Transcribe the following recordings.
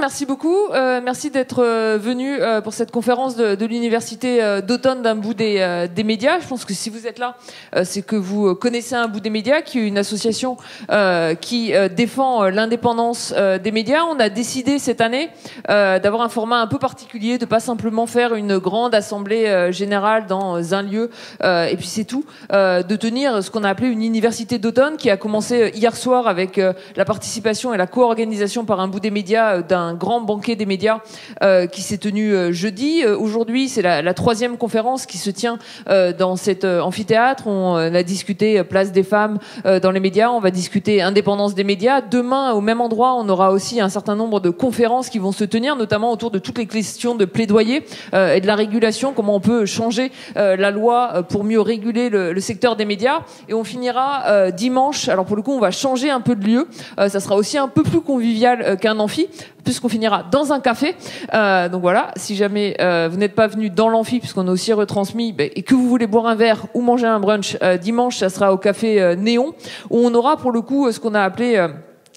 merci beaucoup. Merci d'être venu pour cette conférence de l'université d'automne d'un bout des médias. Je pense que si vous êtes là, c'est que vous connaissez un bout des médias, qui est une association qui défend l'indépendance des médias. On a décidé cette année d'avoir un format un peu particulier, de pas simplement faire une grande assemblée générale dans un lieu et puis c'est tout, de tenir ce qu'on a appelé une université d'automne qui a commencé hier soir avec la participation et la co-organisation par un bout des médias d'un grand banquet des médias qui s'est tenu jeudi. Aujourd'hui, c'est la troisième conférence qui se tient dans cet amphithéâtre. On a discuté place des femmes dans les médias, on va discuter indépendance des médias. Demain, au même endroit, on aura aussi un certain nombre de conférences qui vont se tenir, notamment autour de toutes les questions de plaidoyer et de la régulation, comment on peut changer la loi pour mieux réguler le secteur des médias. Et on finira dimanche, alors pour le coup, on va changer un peu de lieu. Ça sera aussi un peu plus convivial qu'un amphi, puisqu'on finira dans un café. Donc voilà, si jamais vous n'êtes pas venu dans l'amphi, puisqu'on a aussi retransmis, et que vous voulez boire un verre ou manger un brunch, dimanche, ça sera au café Néon, où on aura pour le coup ce qu'on a appelé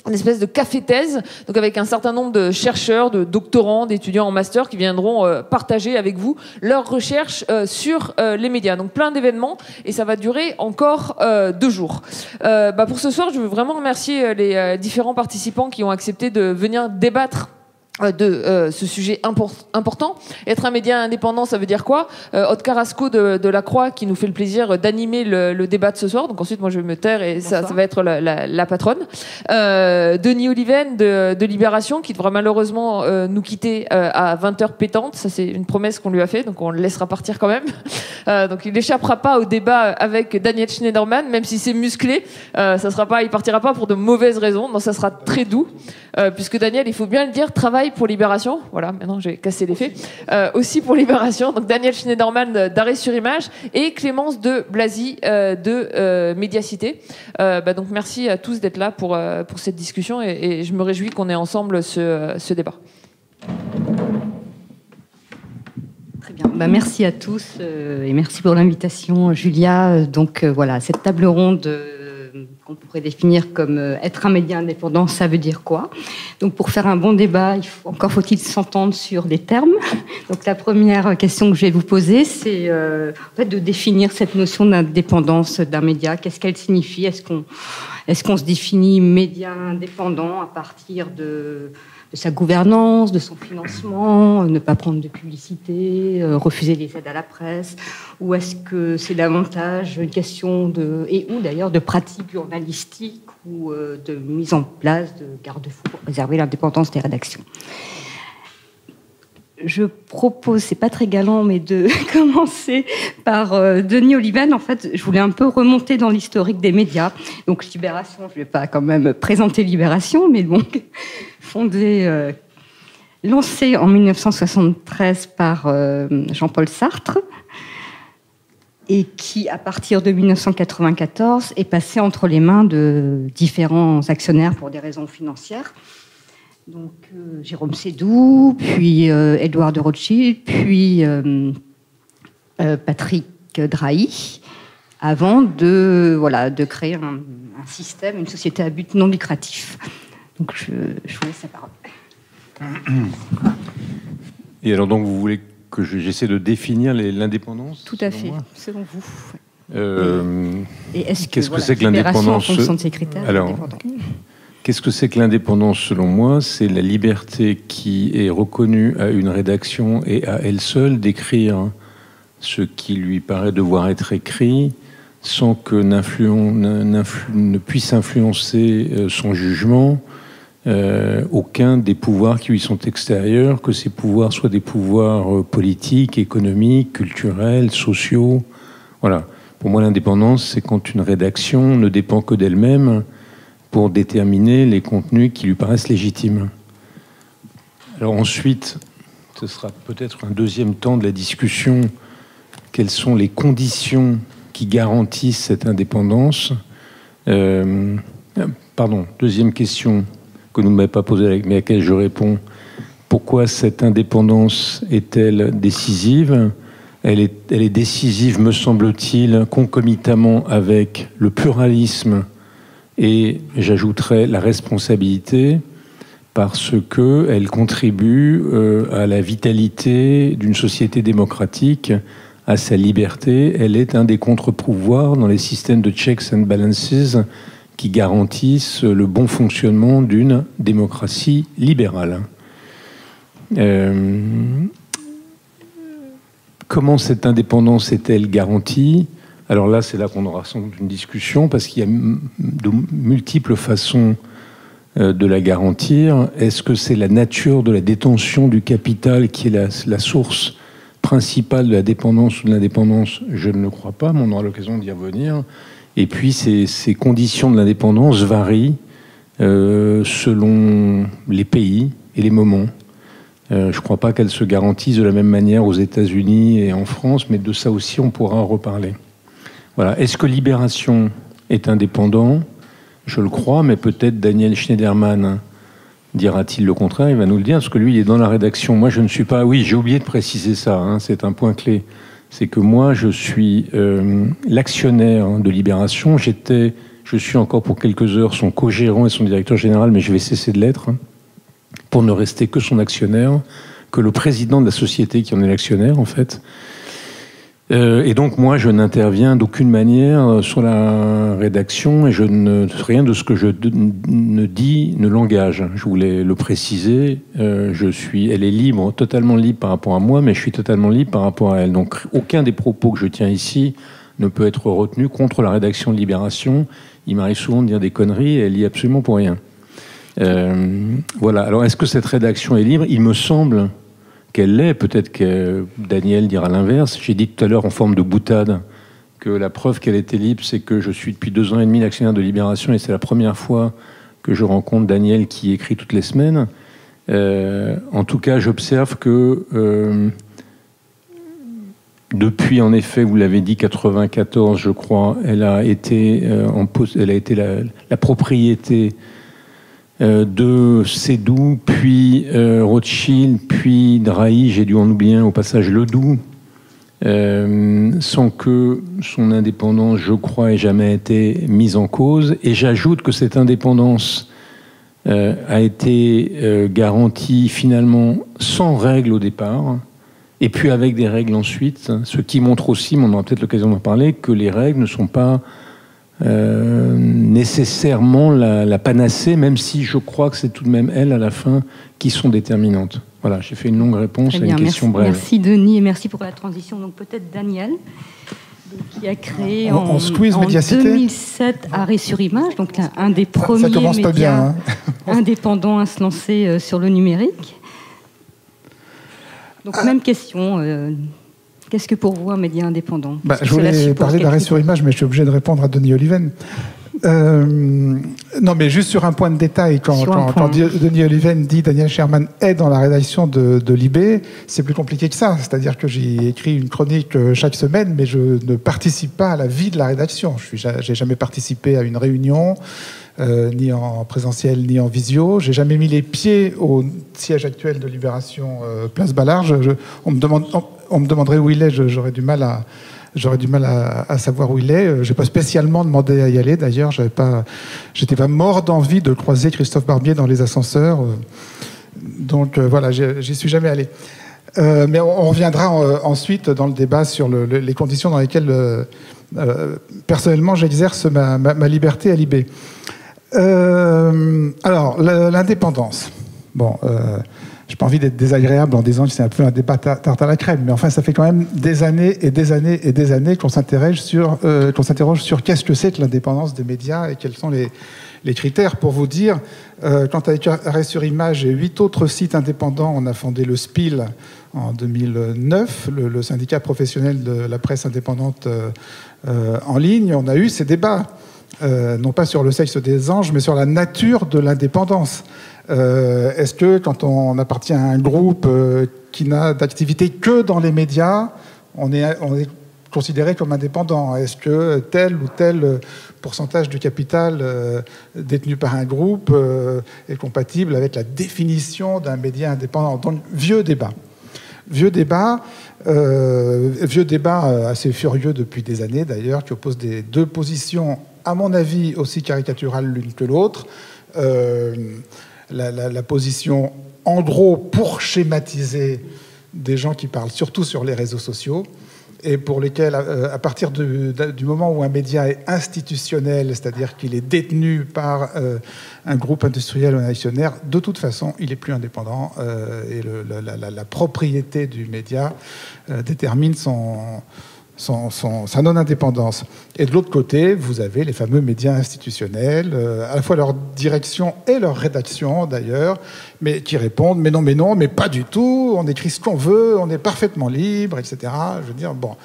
une espèce de café-thèse, donc avec un certain nombre de chercheurs, de doctorants, d'étudiants en master qui viendront partager avec vous leurs recherches sur les médias. Donc plein d'événements et ça va durer encore 2 jours. Pour ce soir, je veux vraiment remercier les différents participants qui ont accepté de venir débattre de ce sujet important. Être un média indépendant, ça veut dire quoi? Aude Carrasco de La Croix qui nous fait le plaisir d'animer le débat de ce soir. Donc ensuite, moi, je vais me taire et ça va être la patronne. Denis Oliven de Libération qui devra malheureusement nous quitter à 20h pétante. Ça, c'est une promesse qu'on lui a fait, donc on le laissera partir quand même. Donc il n'échappera pas au débat avec Daniel Schneiderman, même si c'est musclé. Il partira pas pour de mauvaises raisons. Non, ça sera très doux, puisque Daniel, il faut bien le dire, travaille pour Libération. Voilà, maintenant j'ai cassé les faits. Aussi pour Libération. Donc Daniel Schneiderman d'Arrêt sur Image et Clémence de Blazy de Médiacité. Donc merci à tous d'être là pour cette discussion et je me réjouis qu'on ait ensemble ce débat. Très bien. Merci à tous et merci pour l'invitation, Julia. Donc voilà, cette table ronde qu'on pourrait définir comme être un média indépendant, ça veut dire quoi? Donc pour faire un bon débat, encore faut-il s'entendre sur des termes. Donc la première question que je vais vous poser, c'est en fait de définir cette notion d'indépendance d'un média. Qu'est-ce qu'elle signifie? Est-ce qu'on se définit média indépendant à partir de sa gouvernance, de son financement, ne pas prendre de publicité, refuser les aides à la presse, ou est-ce que c'est davantage une question ou d'ailleurs de pratique journalistique ou de mise en place de garde-fous pour préserver l'indépendance des rédactions? Je propose, c'est pas très galant, mais de commencer par Denis Oliven. En fait, je voulais un peu remonter dans l'historique des médias. Donc Libération, je vais pas quand même présenter Libération, mais donc lancé en 1973 par Jean-Paul Sartre et qui, à partir de 1994, est passé entre les mains de différents actionnaires pour des raisons financières. Donc Jérôme Sédou, puis Édouard de Rothschild, puis Patrick Drahi, avant de créer un système, une société à but non lucratif. Donc je vous laisse la parole. Et alors donc vous voulez que j'essaie de définir l'indépendance? Tout à fait, selon vous. Et qu'est-ce que c'est que l'indépendance en fonction de ces critères? Alors, qu'est-ce que c'est que l'indépendance selon moi? C'est la liberté qui est reconnue à une rédaction et à elle seule d'écrire ce qui lui paraît devoir être écrit sans que ne puisse influencer son jugement aucun des pouvoirs qui lui sont extérieurs, que ces pouvoirs soient des pouvoirs politiques, économiques, culturels, sociaux. Voilà. Pour moi, l'indépendance, c'est quand une rédaction ne dépend que d'elle-même pour déterminer les contenus qui lui paraissent légitimes. Alors ensuite, ce sera peut-être un deuxième temps de la discussion. Quelles sont les conditions qui garantissent cette indépendance? Deuxième question que vous ne m'avez pas posée, mais à laquelle je réponds. Pourquoi cette indépendance est-elle décisive? Elle est décisive, me semble-t-il, concomitamment avec le pluralisme et, j'ajouterais, la responsabilité, parce qu'elle contribue à la vitalité d'une société démocratique, à sa liberté. Elle est un des contre-pouvoirs dans les systèmes de checks and balances qui garantissent le bon fonctionnement d'une démocratie libérale. Comment cette indépendance est-elle garantie? Alors là, c'est là qu'on aura sans doute une discussion, parce qu'il y a de multiples façons de la garantir. Est-ce que c'est la nature de la détention du capital qui est la source principale de la dépendance ou de l'indépendance? Je ne le crois pas, mais on aura l'occasion d'y revenir. Et puis, ces conditions de l'indépendance varient selon les pays et les moments. Je ne crois pas qu'elles se garantissent de la même manière aux États-Unis et en France, mais de ça aussi, on pourra en reparler. Voilà. Est-ce que Libération est indépendant? Je le crois, mais peut-être Daniel Schneiderman dira-t-il le contraire. Il va nous le dire, parce que lui, il est dans la rédaction. Moi, je ne suis pas... Oui, j'ai oublié de préciser ça, hein, c'est un point clé. C'est que moi, je suis l'actionnaire de Libération. Je suis encore pour quelques heures son co-gérant et son directeur général, mais je vais cesser de l'être, hein, pour ne rester que son actionnaire, que le président de la société qui en est l'actionnaire, en fait. Et donc, moi, je n'interviens d'aucune manière sur la rédaction et rien de ce que je ne dis ne l'engage. Je voulais le préciser. Elle est libre, totalement libre par rapport à moi, mais je suis totalement libre par rapport à elle. Donc, aucun des propos que je tiens ici ne peut être retenu contre la rédaction de Libération. Il m'arrive souvent de dire des conneries et elle y est absolument pour rien. Voilà. Alors, est-ce que cette rédaction est libre? Il me semble qu'elle l'est. Peut-être que Daniel dira l'inverse. J'ai dit tout à l'heure en forme de boutade que la preuve qu'elle était libre, c'est que je suis depuis 2 ans et demi l'actionnaire de Libération et c'est la première fois que je rencontre Daniel qui écrit toutes les semaines. En tout cas, j'observe que depuis, en effet, vous l'avez dit, 94, je crois, elle a été la propriété de Seydoux, puis Rothschild, puis Drahi, j'ai dû en oublier un au passage, Ledoux, sans que son indépendance, je crois, ait jamais été mise en cause. Et j'ajoute que cette indépendance a été garantie finalement sans règles au départ, et puis avec des règles ensuite, ce qui montre aussi, mais on aura peut-être l'occasion d'en parler, que les règles ne sont pas nécessairement la panacée, même si je crois que c'est tout de même elles, à la fin, qui sont déterminantes. Voilà, j'ai fait une longue réponse à une question brève. Merci Denis, et merci pour la transition. Donc peut-être Daniel, qui a créé en 2007 Arrêt sur Image, donc un des premiers médias bien, hein. Indépendants à se lancer sur le numérique. Donc même question... Qu'est-ce que pour vous un média indépendant? Je voulais parler d'Arrêt sur Image, mais je suis obligé de répondre à Denis Oliven. Non, mais juste sur un point de détail, quand Denis Oliven dit Daniel Sherman est dans la rédaction de Libé, c'est plus compliqué que ça. C'est-à-dire que j'ai écrit une chronique chaque semaine, mais je ne participe pas à la vie de la rédaction. J'ai jamais participé à une réunion, ni en présentiel, ni en visio. J'ai jamais mis les pieds au siège actuel de Libération, Place Ballard. On me demanderait où il est, j'aurais du mal à savoir où il est. J'ai pas spécialement demandé à y aller. D'ailleurs, j'étais pas mort d'envie de croiser Christophe Barbier dans les ascenseurs. Donc voilà, j'y suis jamais allé. Mais on reviendra ensuite dans le débat sur les conditions dans lesquelles, personnellement, j'exerce ma liberté à Libé. Alors, l'indépendance. Bon. Je n'ai pas envie d'être désagréable en disant que c'est un peu un débat tarte à la crème, mais enfin, ça fait quand même des années et des années et des années qu'on s'interroge sur qu'est-ce que c'est que l'indépendance des médias et quels sont les critères. Pour vous dire, quand avec Arrêt sur Image et 8 autres sites indépendants, on a fondé le SPIL en 2009, le syndicat professionnel de la presse indépendante en ligne, on a eu ces débats, non pas sur le sexe des anges, mais sur la nature de l'indépendance. Est-ce que quand on appartient à un groupe qui n'a d'activité que dans les médias, on est considéré comme indépendant? Est-ce que tel ou tel pourcentage du capital détenu par un groupe est compatible avec la définition d'un média indépendant? Donc, vieux débat assez furieux depuis des années d'ailleurs, qui oppose des deux positions, à mon avis, aussi caricaturales l'une que l'autre. la position en gros pour schématiser des gens qui parlent surtout sur les réseaux sociaux et pour lesquels, à partir du moment où un média est institutionnel, c'est-à-dire qu'il est détenu par un groupe industriel ou un actionnaire, de toute façon, il n'est plus indépendant et la propriété du média détermine sa non-indépendance. Et de l'autre côté, vous avez les fameux médias institutionnels, à la fois leur direction et leur rédaction d'ailleurs, mais qui répondent mais non, mais pas du tout, on écrit ce qu'on veut, on est parfaitement libre, etc. Je veux dire, bon.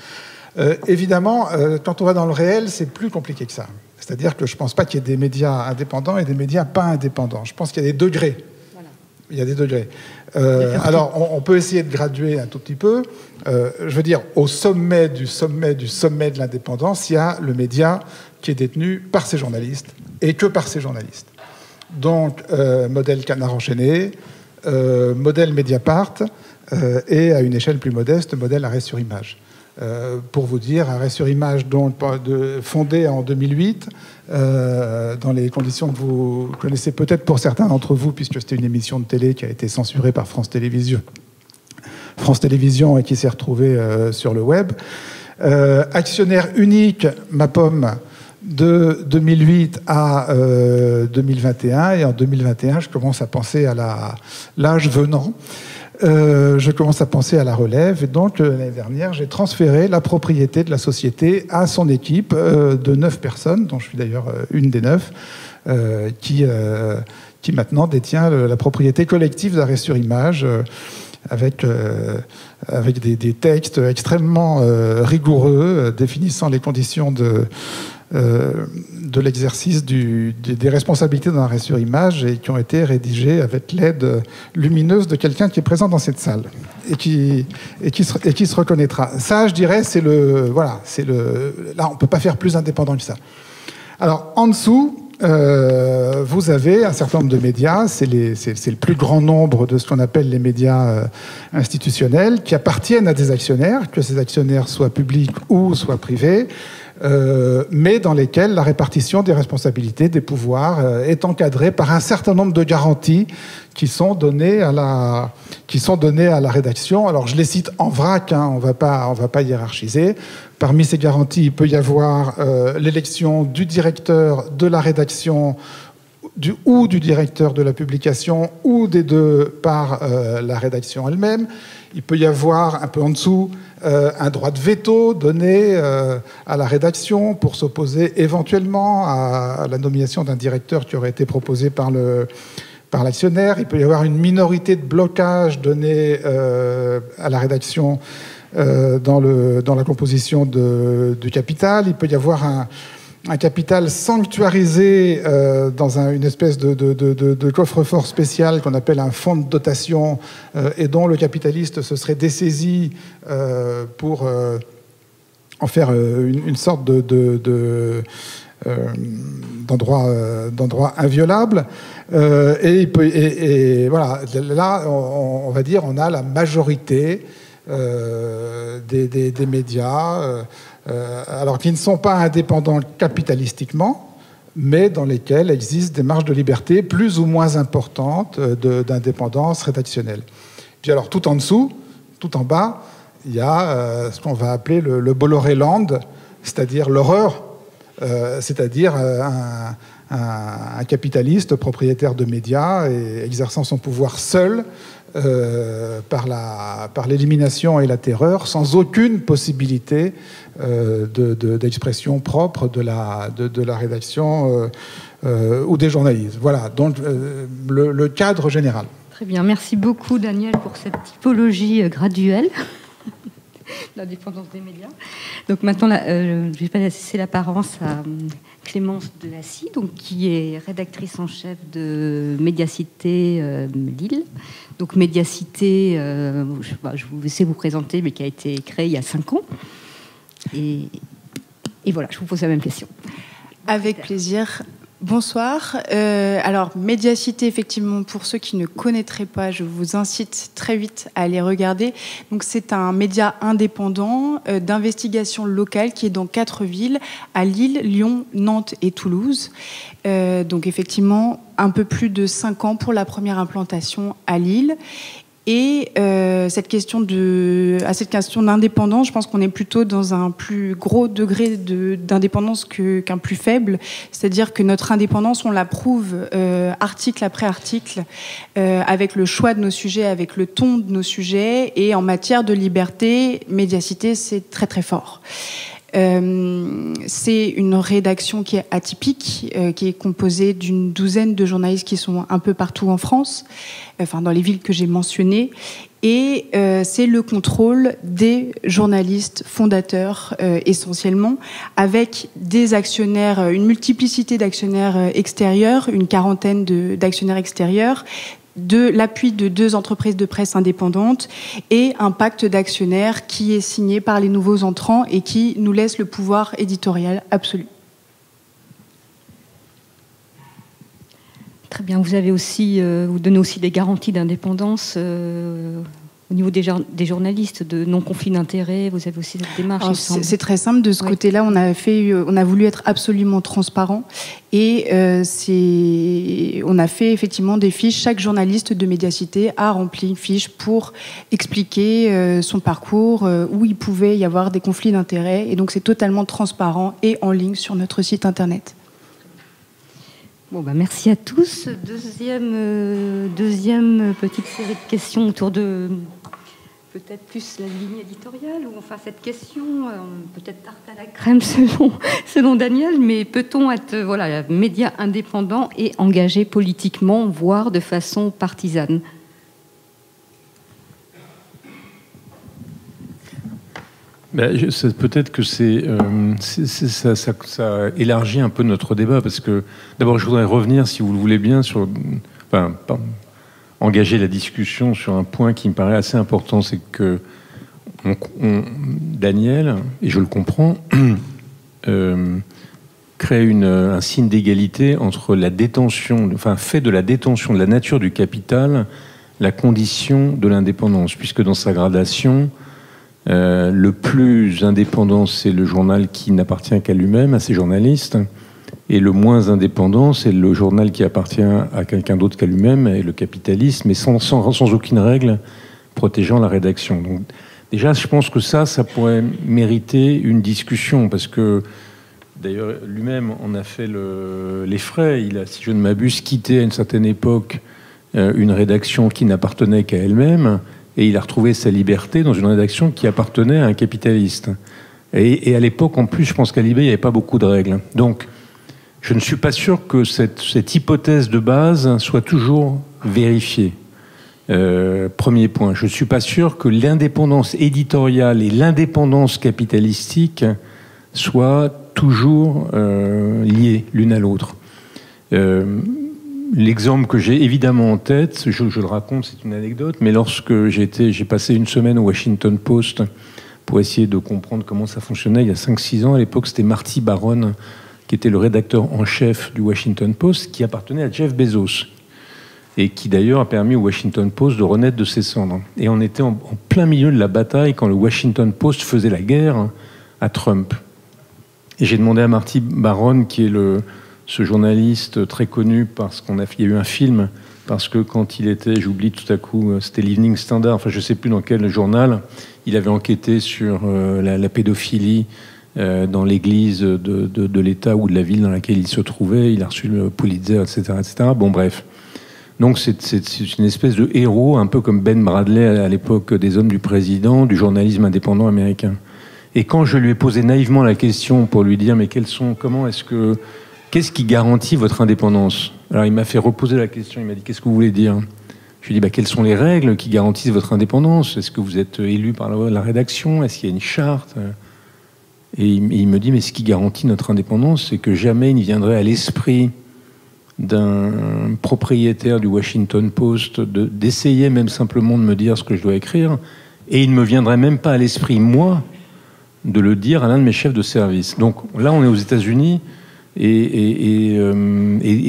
Évidemment, quand on va dans le réel, c'est plus compliqué que ça. C'est-à-dire que je ne pense pas qu'il y ait des médias indépendants et des médias pas indépendants. Je pense qu'il y a des degrés. Voilà. Il y a des degrés. Alors, on peut essayer de graduer un tout petit peu. Je veux dire, au sommet de l'indépendance, il y a le média qui est détenu par ses journalistes et que par ses journalistes. Donc, modèle Canard enchaîné, modèle Mediapart et à une échelle plus modeste, modèle Arrêt sur image. Pour vous dire, Arrêt sur image, donc, fondé en 2008, dans les conditions que vous connaissez peut-être pour certains d'entre vous, puisque c'était une émission de télé qui a été censurée par France Télévisions et qui s'est retrouvée sur le web. Actionnaire unique, MAPOM, de 2008 à 2021. Et en 2021, je commence à penser à l'âge venant. Je commence à penser à la relève. Et donc, l'année dernière, j'ai transféré la propriété de la société à son équipe de 9 personnes, dont je suis d'ailleurs une des 9, qui maintenant détient la propriété collective d'Arrêt sur image, avec des textes extrêmement rigoureux, définissant les conditions de l'exercice des responsabilités dans Arrêt sur image et qui ont été rédigées avec l'aide lumineuse de quelqu'un qui est présent dans cette salle et qui se reconnaîtra. Ça, je dirais, là, on ne peut pas faire plus indépendant que ça. Alors, en dessous, vous avez un certain nombre de médias, c'est le plus grand nombre de ce qu'on appelle les médias institutionnels, qui appartiennent à des actionnaires, que ces actionnaires soient publics ou soient privés, mais dans lesquels la répartition des responsabilités, des pouvoirs est encadrée par un certain nombre de garanties qui sont données à la rédaction. Alors je les cite en vrac, on va pas hiérarchiser. Parmi ces garanties, il peut y avoir l'élection du directeur de la rédaction ou du directeur de la publication ou des deux par la rédaction elle-même. Il peut y avoir, un peu en dessous, un droit de veto donné à la rédaction pour s'opposer éventuellement à la nomination d'un directeur qui aurait été proposé par l'actionnaire. Il peut y avoir une minorité de blocage donnée à la rédaction dans la composition du capital. Il peut y avoir un capital sanctuarisé dans une espèce de coffre-fort spécial qu'on appelle un fonds de dotation et dont le capitaliste se serait dessaisi pour en faire une sorte d'endroit inviolable. Et voilà, là, on va dire, on a la majorité des médias, alors qui ne sont pas indépendants capitalistiquement, mais dans lesquels existent des marges de liberté plus ou moins importantes d'indépendance rédactionnelle. Puis alors, tout en dessous, tout en bas, il y a ce qu'on va appeler le Bolloré-land, c'est-à-dire l'horreur, c'est-à-dire un capitaliste propriétaire de médias et exerçant son pouvoir seul par l'élimination et la terreur, sans aucune possibilité d'expression propre de la rédaction ou des journalistes. Voilà, donc le cadre général. Très bien, merci beaucoup Daniel pour cette typologie graduelle. L'indépendance des médias. Donc maintenant, je vais passer la parole à Clémence Delacy, donc qui est rédactrice en chef de Médiacité Lille. Donc Médiacité, je vous laisse vous présenter, mais qui a été créée il y a 5 ans. Et voilà, je vous pose la même question. Avec plaisir. Bonsoir. Alors, Médiacité, effectivement, pour ceux qui ne connaîtraient pas, je vous incite très vite à aller regarder. Donc, c'est un média indépendant d'investigation locale qui est dans 4 villes, à Lille, Lyon, Nantes et Toulouse. Donc, effectivement, un peu plus de 5 ans pour la première implantation à Lille. Et cette question d'indépendance, je pense qu'on est plutôt dans un plus gros degré d'indépendance qu'un plus faible. C'est-à-dire que notre indépendance, on la prouve article après article, avec le choix de nos sujets, avec le ton de nos sujets. Et en matière de liberté, Médiacité, c'est très très fort. C'est une rédaction qui est atypique, qui est composée d'une douzaine de journalistes qui sont un peu partout en France, enfin dans les villes que j'ai mentionnées, et c'est le contrôle des journalistes fondateurs essentiellement, avec des actionnaires, une multiplicité d'actionnaires extérieurs, une quarantaine d'actionnaires extérieurs, de l'appui de 2 entreprises de presse indépendantes et un pacte d'actionnaires qui est signé par les nouveaux entrants et qui nous laisse le pouvoir éditorial absolu. Très bien. Vous avez aussi, vous donnez aussi des garanties d'indépendance au niveau des journalistes, de non-conflit d'intérêts. Vous avez aussi cette démarche. C'est très simple. De ce côté-là, on a voulu être absolument transparent et on a fait effectivement des fiches. Chaque journaliste de Médiacité a rempli une fiche pour expliquer son parcours, où il pouvait y avoir des conflits d'intérêts. Et donc, c'est totalement transparent et en ligne sur notre site internet. Bon, merci à tous. Deuxième petite série de questions autour de peut-être plus la ligne éditoriale, ou enfin cette question, peut-être tarte à la crème selon Daniel, mais peut-on être média indépendant et engagé politiquement, voire de façon partisane ? Peut-être que ça élargit un peu notre débat, parce que d'abord je voudrais revenir, si vous le voulez bien, engager la discussion sur un point qui me paraît assez important, c'est que Daniel, et je le comprends, crée un signe d'égalité entre la détention, fait de la détention de la nature du capital la condition de l'indépendance, puisque dans sa gradation, le plus indépendant, c'est le journal qui n'appartient qu'à lui-même, à ses journalistes, et le moins indépendant, c'est le journal qui appartient à quelqu'un d'autre qu'à lui-même, et le capitalisme, mais sans aucune règle protégeant la rédaction. Donc, déjà, je pense que ça pourrait mériter une discussion, parce que, d'ailleurs, lui-même en a fait les frais. Il a, si je ne m'abuse, quitté à une certaine époque une rédaction qui n'appartenait qu'à elle-même, et il a retrouvé sa liberté dans une rédaction qui appartenait à un capitaliste. Et à l'époque, en plus, je pense qu'à Libé, il n'y avait pas beaucoup de règles. Donc, je ne suis pas sûr que cette hypothèse de base soit toujours vérifiée. Premier point. Je ne suis pas sûr que l'indépendance éditoriale et l'indépendance capitalistique soient toujours liées l'une à l'autre. L'exemple que j'ai évidemment en tête, je le raconte, c'est une anecdote, mais lorsque j'ai passé une semaine au Washington Post pour essayer de comprendre comment ça fonctionnait, il y a 5-6 ans, à l'époque, c'était Marty Baron, qui était le rédacteur en chef du Washington Post, qui appartenait à Jeff Bezos, et qui d'ailleurs a permis au Washington Post de renaître de ses cendres. Et on était en plein milieu de la bataille quand le Washington Post faisait la guerre à Trump. Et j'ai demandé à Marty Baron, qui est ce journaliste très connu parce qu'il y a eu un film, parce que quand il était, j'oublie tout à coup, c'était l'Evening Standard, enfin je ne sais plus dans quel journal, il avait enquêté sur la pédophilie dans l'église de l'État ou de la ville dans laquelle il se trouvait. Il a reçu le Pulitzer, etc., etc. Bon, bref. Donc c'est une espèce de héros, un peu comme Ben Bradley à l'époque des hommes du président, du journalisme indépendant américain. Et quand je lui ai posé naïvement la question pour lui dire, mais qu'est-ce qui garantit votre indépendance? Alors il m'a fait reposer la question, il m'a dit, qu'est-ce que vous voulez dire? Je lui ai dit, quelles sont les règles qui garantissent votre indépendance? Est-ce que vous êtes élu par la rédaction? Est-ce qu'il y a une charte? Et il me dit, mais ce qui garantit notre indépendance, c'est que jamais il ne viendrait à l'esprit d'un propriétaire du Washington Post d'essayer même simplement de me dire ce que je dois écrire, et il ne me viendrait même pas à l'esprit, moi, de le dire à l'un de mes chefs de service. Donc là, on est aux États-Unis, Et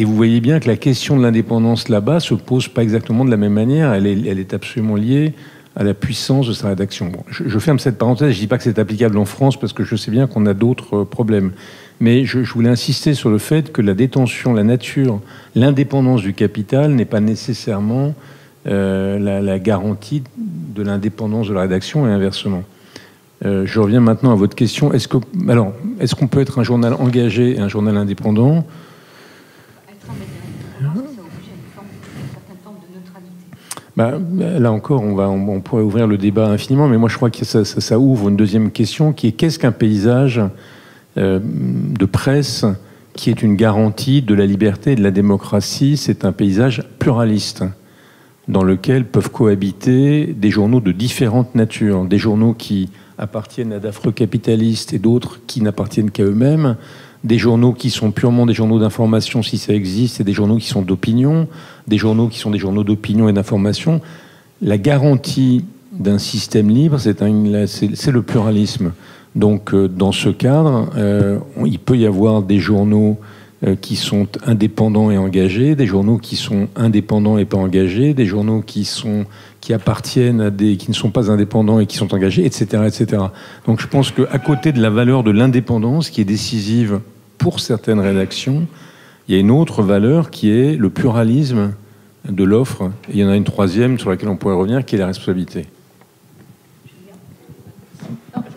vous voyez bien que la question de l'indépendance là-bas se pose pas exactement de la même manière. Elle est absolument liée à la puissance de sa rédaction. Bon, je ferme cette parenthèse. Je dis pas que c'est applicable en France parce que je sais bien qu'on a d'autres problèmes. Mais je voulais insister sur le fait que la détention, la nature, l'indépendance du capital n'est pas nécessairement la garantie de l'indépendance de la rédaction et inversement. Je reviens maintenant à votre question. Est-ce qu'on peut être un journal engagé et un journal indépendant ? Être un média indépendant, c'est obligé à une certaine forme de neutralité. Là encore, on pourrait ouvrir le débat infiniment, mais moi je crois que ça ouvre une deuxième question qui est qu'est-ce qu'un paysage de presse qui est une garantie de la liberté et de la démocratie? C'est un paysage pluraliste dans lequel peuvent cohabiter des journaux de différentes natures, des journaux qui appartiennent à d'affreux capitalistes et d'autres qui n'appartiennent qu'à eux-mêmes, des journaux qui sont purement des journaux d'information si ça existe et des journaux qui sont d'opinion, des journaux qui sont des journaux d'opinion et d'information. La garantie d'un système libre, c'est le pluralisme. Donc dans ce cadre, il peut y avoir des journaux qui sont indépendants et engagés, des journaux qui sont indépendants et pas engagés, des journaux qui appartiennent à qui ne sont pas indépendants et qui sont engagés, etc., etc. Donc je pense qu'à côté de la valeur de l'indépendance, qui est décisive pour certaines rédactions, il y a une autre valeur qui est le pluralisme de l'offre. Et il y en a une troisième sur laquelle on pourrait revenir, qui est la responsabilité.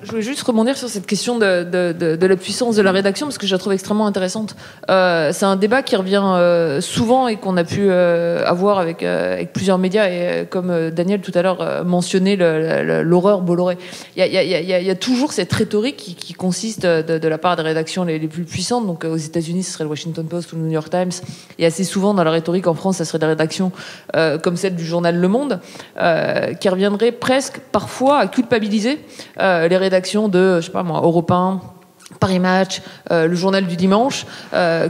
Je voulais juste rebondir sur cette question de la puissance de la rédaction, parce que je la trouve extrêmement intéressante. C'est un débat qui revient souvent et qu'on a pu avoir avec plusieurs médias, et comme Daniel tout à l'heure mentionnait l'horreur Bolloré. Il y a toujours cette rhétorique qui consiste de la part des rédactions les plus puissantes. Donc aux États-Unis, ce serait le Washington Post ou le New York Times. Et assez souvent dans la rhétorique en France, ça serait des rédactions comme celle du journal Le Monde, qui reviendraient presque parfois à culpabiliser les rédactions de, je sais pas moi, Europe 1, Paris Match, le journal du dimanche,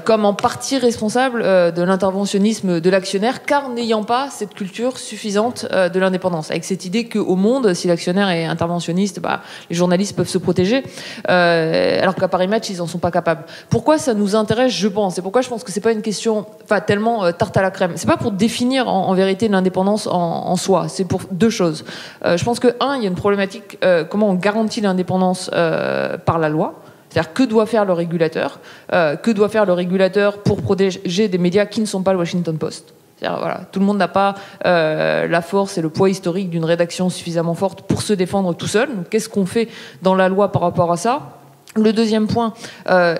comme en partie responsable de l'interventionnisme de l'actionnaire, car n'ayant pas cette culture suffisante de l'indépendance. Avec cette idée qu'au Monde, si l'actionnaire est interventionniste, les journalistes peuvent se protéger, alors qu'à Paris Match, ils n'en sont pas capables. Pourquoi ça nous intéresse, je pense, et pourquoi je pense que c'est pas une question tellement tarte à la crème. C'est pas pour définir en vérité l'indépendance en soi, c'est pour deux choses. Je pense que, il y a une problématique, comment on garantit l'indépendance par la loi. C'est-à-dire, que doit faire le régulateur ? Que doit faire le régulateur pour protéger des médias qui ne sont pas le Washington Post ? C'est-à-dire, voilà, tout le monde n'a pas la force et le poids historique d'une rédaction suffisamment forte pour se défendre tout seul. Donc, qu'est-ce qu'on fait dans la loi par rapport à ça ? Le deuxième point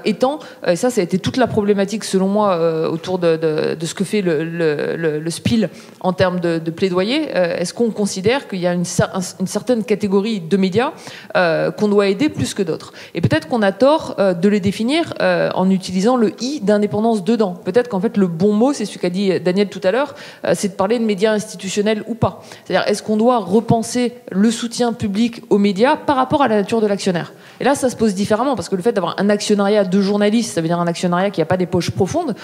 étant, et ça a été toute la problématique selon moi autour de ce que fait le SPIL en termes de plaidoyer, est-ce qu'on considère qu'il y a une certaine catégorie de médias qu'on doit aider plus que d'autres ? Et peut-être qu'on a tort de les définir en utilisant le « i » d'indépendance dedans. Peut-être qu'en fait le bon mot, c'est ce qu'a dit Daniel tout à l'heure, c'est de parler de médias institutionnels ou pas. C'est-à-dire, est-ce qu'on doit repenser le soutien public aux médias par rapport à la nature de l'actionnaire ? Et là, ça se pose différemment, parce que le fait d'avoir un actionnariat de journalistes, ça veut dire un actionnariat qui n'a pas des poches profondes,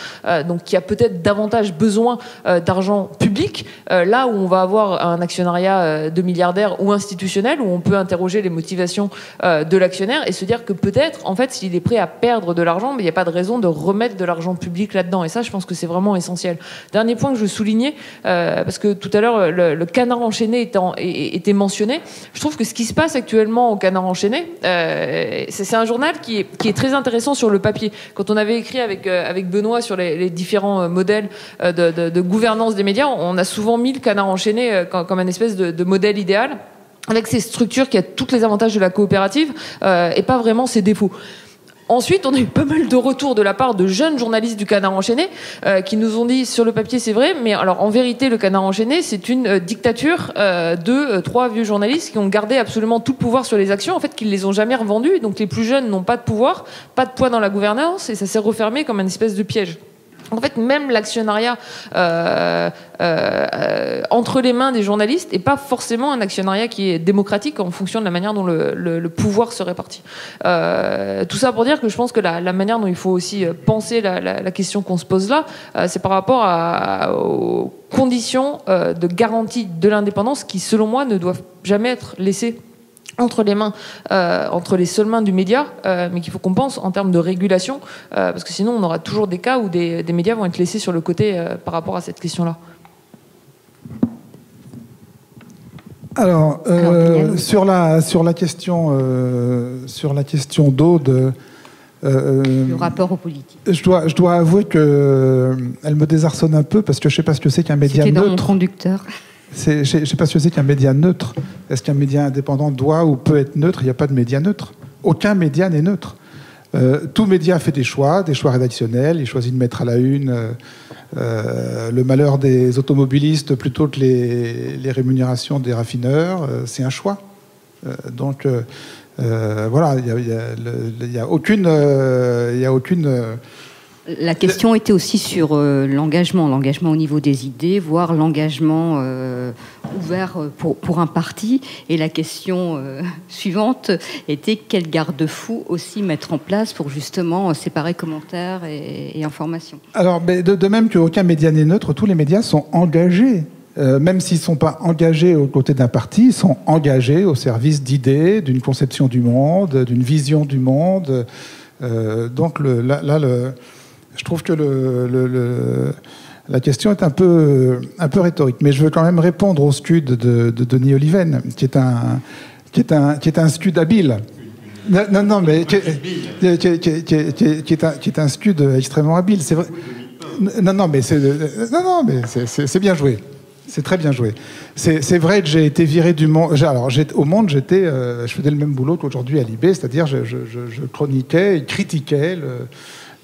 donc qui a peut-être davantage besoin d'argent public, là où on va avoir un actionnariat de milliardaires ou institutionnel, où on peut interroger les motivations de l'actionnaire et se dire que peut-être, en fait, s'il est prêt à perdre de l'argent, mais il n'y a pas de raison de remettre de l'argent public là-dedans. Et ça, je pense que c'est vraiment essentiel. Dernier point que je veux souligner, parce que tout à l'heure, le Canard enchaîné était mentionné. Je trouve que ce qui se passe actuellement au Canard enchaîné, c'est un journal qui est très intéressant sur le papier. Quand on avait écrit avec Benoît sur les différents modèles de gouvernance des médias, on a souvent mis le Canard enchaîné comme un espèce de modèle idéal, avec ces structures qui a tous les avantages de la coopérative et pas vraiment ses défauts. Ensuite, on a eu pas mal de retours de la part de jeunes journalistes du Canard enchaîné qui nous ont dit, sur le papier c'est vrai, mais alors en vérité le Canard enchaîné c'est une dictature de 3 vieux journalistes qui ont gardé absolument tout le pouvoir sur les actions, en fait qu'ils les ont jamais revendus, donc les plus jeunes n'ont pas de pouvoir, pas de poids dans la gouvernance, et ça s'est refermé comme une espèce de piège. En fait, même l'actionnariat entre les mains des journalistes n'est pas forcément un actionnariat qui est démocratique en fonction de la manière dont le pouvoir se répartit. Tout ça pour dire que je pense que la manière dont il faut aussi penser la question qu'on se pose là, c'est par rapport aux conditions de garantie de l'indépendance qui, selon moi, ne doivent jamais être laissées entre les seules mains du média, mais qu'il faut qu'on pense en termes de régulation, parce que sinon on aura toujours des cas où des médias vont être laissés sur le côté par rapport à cette question-là. Alors, sur la question d'Aude, le rapport aux politiques. Je dois avouer que elle me désarçonne un peu parce que je ne sais pas ce que c'est qu'un média neutre. C'était dans mon conducteur. Je ne sais pas ce que c'est qu'un média neutre. Est-ce qu'un média indépendant doit ou peut être neutre? Il n'y a pas de média neutre. Aucun média n'est neutre. Tout média fait des choix rédactionnels. Il choisit de mettre à la une le malheur des automobilistes plutôt que les rémunérations des raffineurs. C'est un choix. Donc voilà, il n'y a aucune... La question était aussi sur l'engagement au niveau des idées, voire l'engagement ouvert pour un parti. Et la question suivante était quel garde-fou aussi mettre en place pour justement séparer commentaires et informations. Alors, de même qu'aucun média n'est neutre, tous les médias sont engagés. Même s'ils ne sont pas engagés aux côtés d'un parti, ils sont engagés au service d'idées, d'une conception du monde, d'une vision du monde. Donc je trouve que la question est un peu rhétorique. Mais je veux quand même répondre au scud de Denis Oliven, qui est un scud habile. Non, mais qui est un scud extrêmement habile. C'est vrai. Non, mais c'est bien joué. C'est très bien joué. C'est vrai que j'ai été viré du Monde. Alors, au Monde, je faisais le même boulot qu'aujourd'hui à Libé, c'est-à-dire je chroniquais et critiquais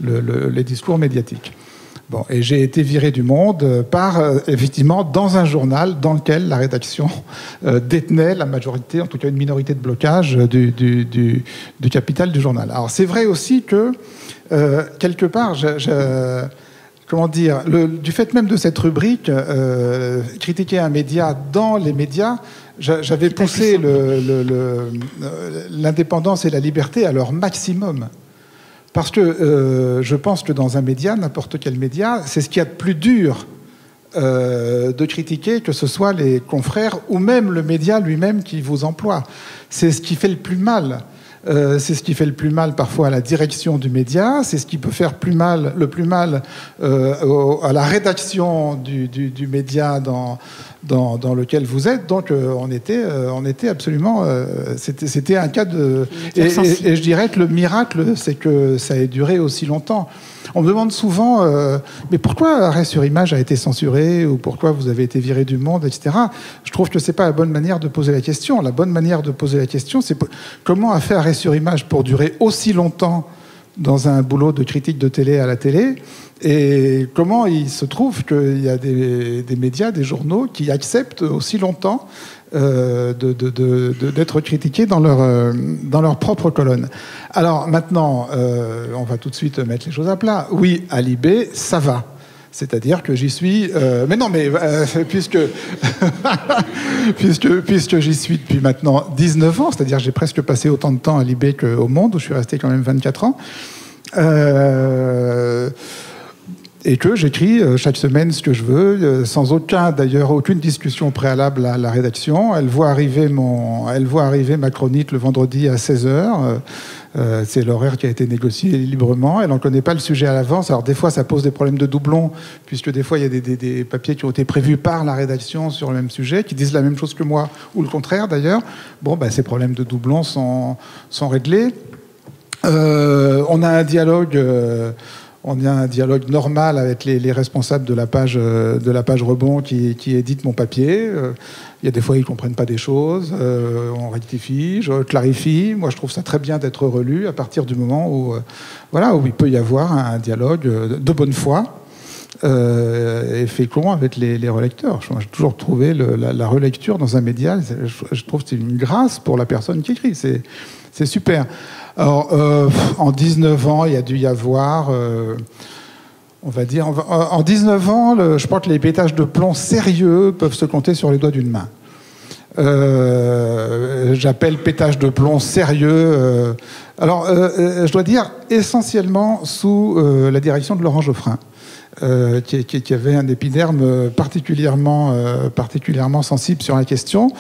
les discours médiatiques. Bon, et j'ai été viré du Monde effectivement, dans un journal dans lequel la rédaction détenait la majorité, en tout cas une minorité de blocage du capital du journal. Alors, c'est vrai aussi que, quelque part, comment dire, du fait même de cette rubrique, critiquer un média dans les médias, j'avais poussé l'indépendance et la liberté à leur maximum. Parce que je pense que dans un média, n'importe quel média, c'est ce qu'il y a de plus dur de critiquer, que ce soit les confrères ou même le média lui-même qui vous emploie. C'est ce qui fait le plus mal. C'est ce qui fait le plus mal parfois à la direction du média, c'est ce qui peut faire le plus mal à la rédaction du média dans lequel vous êtes. Donc on était absolument... C'était un cas de... Et je dirais que le miracle, c'est que ça ait duré aussi longtemps. On me demande souvent, mais pourquoi Arrêt sur Image a été censuré, ou pourquoi vous avez été viré du Monde, etc. Je trouve que c'est pas la bonne manière de poser la question. La bonne manière de poser la question, c'est comment a fait Arrêt sur Image pour durer aussi longtemps dans un boulot de critique de télé à la télé, et comment il se trouve qu'il y a des médias, des journaux qui acceptent aussi longtemps d'être critiqués dans leur propre colonne. Alors maintenant, on va tout de suite mettre les choses à plat. Oui, à Libé, ça va. C'est-à-dire que j'y suis... puisque j'y suis depuis maintenant 19 ans, c'est-à-dire j'ai presque passé autant de temps à Libé qu'au Monde, où je suis resté quand même 24 ans. Et que j'écris chaque semaine ce que je veux, sans aucune discussion préalable à la rédaction. Elle voit arriver ma chronique le vendredi à 16h. C'est l'horaire qui a été négocié librement. Elle n'en connaît pas le sujet à l'avance. Alors des fois, ça pose des problèmes de doublons, puisque des fois, il y a des papiers qui ont été prévus par la rédaction sur le même sujet, qui disent la même chose que moi, ou le contraire d'ailleurs. Bon, ces problèmes de doublons sont réglés. On a un dialogue normal avec les responsables de la page Rebond qui édite mon papier. Il y a des fois, ils ne comprennent pas des choses. On rectifie, je clarifie. Moi, je trouve ça très bien d'être relu à partir du moment où il peut y avoir un dialogue de bonne foi et fécond avec les relecteurs. J'ai toujours trouvé la relecture dans un média, je trouve que c'est une grâce pour la personne qui écrit. C'est super. Alors, en 19 ans, il y a dû y avoir... on va dire, en 19 ans, je crois que les pétages de plomb sérieux peuvent se compter sur les doigts d'une main. J'appelle pétage de plomb sérieux. Je dois dire essentiellement sous la direction de Laurent Geoffrin. qui avait un épiderme particulièrement sensible sur la question,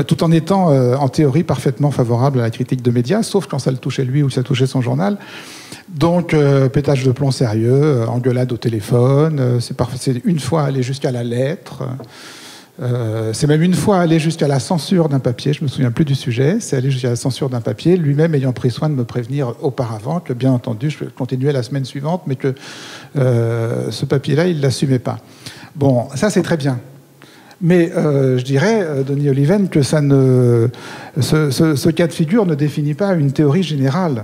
tout en étant en théorie parfaitement favorable à la critique de médias, sauf quand ça le touchait lui ou ça touchait son journal. Donc, pétage de plomb sérieux, engueulade au téléphone, c'est une fois allé jusqu'à la lettre. C'est même une fois allé jusqu'à la censure d'un papier, je ne me souviens plus du sujet, c'est allé jusqu'à la censure d'un papier, lui-même ayant pris soin de me prévenir auparavant que, bien entendu, je continuais la semaine suivante, mais que ce papier-là, il ne l'assumait pas. Bon, ça c'est très bien. Mais je dirais, Denis Oliven, que ce cas de figure ne définit pas une théorie générale.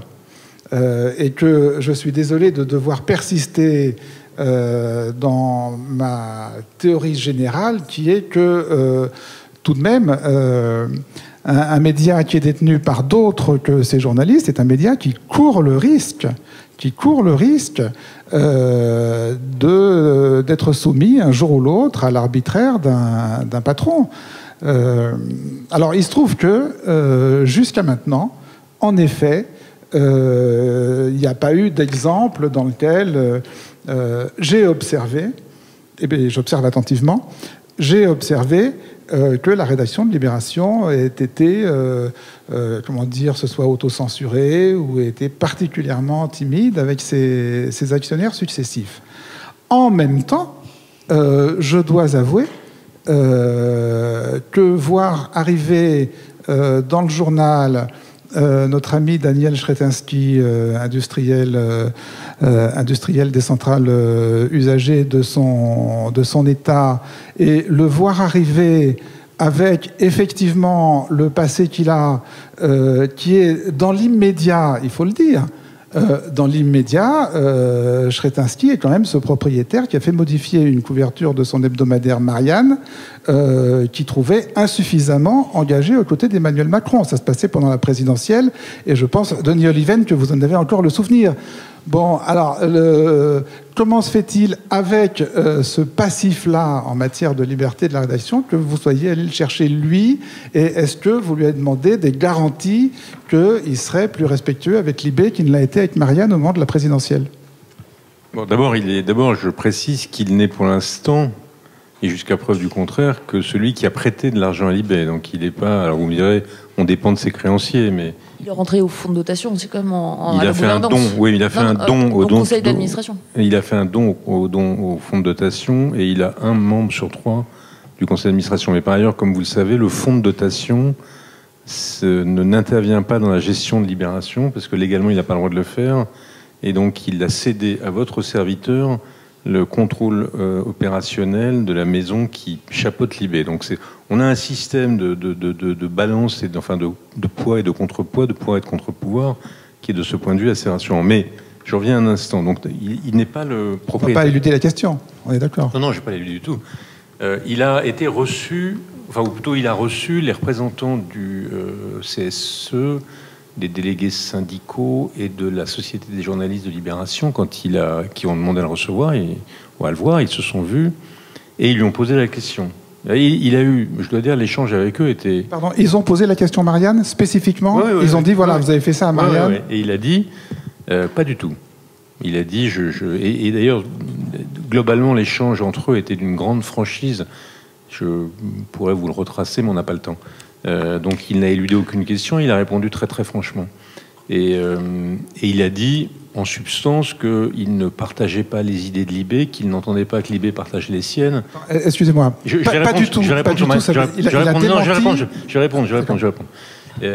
Et que je suis désolé de devoir persister dans ma théorie générale, qui est que tout de même, un média qui est détenu par d'autres que ses journalistes est un média qui court le risque d'être soumis un jour ou l'autre à l'arbitraire d'un patron. Alors il se trouve que jusqu'à maintenant, en effet, il n'y a pas eu d'exemple dans lequel j'ai observé, et bien j'observe attentivement, j'ai observé que la rédaction de Libération ait été, comment dire, se soit autocensurée ou ait été particulièrement timide avec ses actionnaires successifs. En même temps, je dois avouer que voir arriver dans le journal notre ami Daniel Chretensky, industriel des centrales usagées de son État, et le voir arriver avec effectivement le passé qu'il a, qui est dans l'immédiat, il faut le dire, dans l'immédiat, Chretensky est quand même ce propriétaire qui a fait modifier une couverture de son hebdomadaire Marianne, qui trouvait insuffisamment engagé aux côtés d'Emmanuel Macron. Ça se passait pendant la présidentielle, et je pense, Denis Oliven, que vous en avez encore le souvenir. Bon, alors, comment se fait-il, avec ce passif-là en matière de liberté de la rédaction, que vous soyez allé le chercher lui, et est-ce que vous lui avez demandé des garanties qu'il serait plus respectueux avec Libé qu'il ne l'a été avec Marianne au moment de la présidentielle? Bon, d'abord, je précise qu'il n'est pour l'instant, et jusqu'à preuve du contraire, que celui qui a prêté de l'argent à Libé. Donc il n'est pas... Alors vous me direz, on dépend de ses créanciers, mais... Il est rentré au fonds de dotation, c'est quand même il a fait un don. Oui, il a fait un don au conseil d'administration. Il a fait un don au fonds de dotation, et il a un membre sur 3 du conseil d'administration. Mais par ailleurs, comme vous le savez, le fonds de dotation n'intervient pas dans la gestion de Libération, parce que légalement, il n'a pas le droit de le faire. Et donc, il a cédé à votre serviteur le contrôle opérationnel de la maison qui chapeaute Libé. Donc on a un système de balance et de poids et de contrepoids, de pouvoir et de contre-pouvoir, qui est de ce point de vue assez rassurant. Mais je reviens un instant. Donc il n'est pas le propriétaire. On ne va pas éluder la question, on est d'accord. Non, je ne vais pas l'éluder du tout. Il a été reçu, ou plutôt il a reçu les représentants du CSE, des délégués syndicaux et de la Société des journalistes de Libération, qui ont demandé à le recevoir ou à le voir, ils se sont vus et ils lui ont posé la question. Il a eu, je dois dire, l'échange avec eux était... Pardon, ils ont posé la question à Marianne, spécifiquement? Oui, ils ont dit, voilà, vous avez fait ça à Marianne? Oui. Et il a dit, pas du tout. Il a dit, et d'ailleurs, globalement, l'échange entre eux était d'une grande franchise. Je pourrais vous le retracer, mais on n'a pas le temps. Donc il n'a éludé aucune question, il a répondu très très franchement. Et il a dit en substance qu'il ne partageait pas les idées de Libé, qu'il n'entendait pas que Libé partageait les siennes. Excusez-moi, pas du tout. Je vais répondre. Je réponds.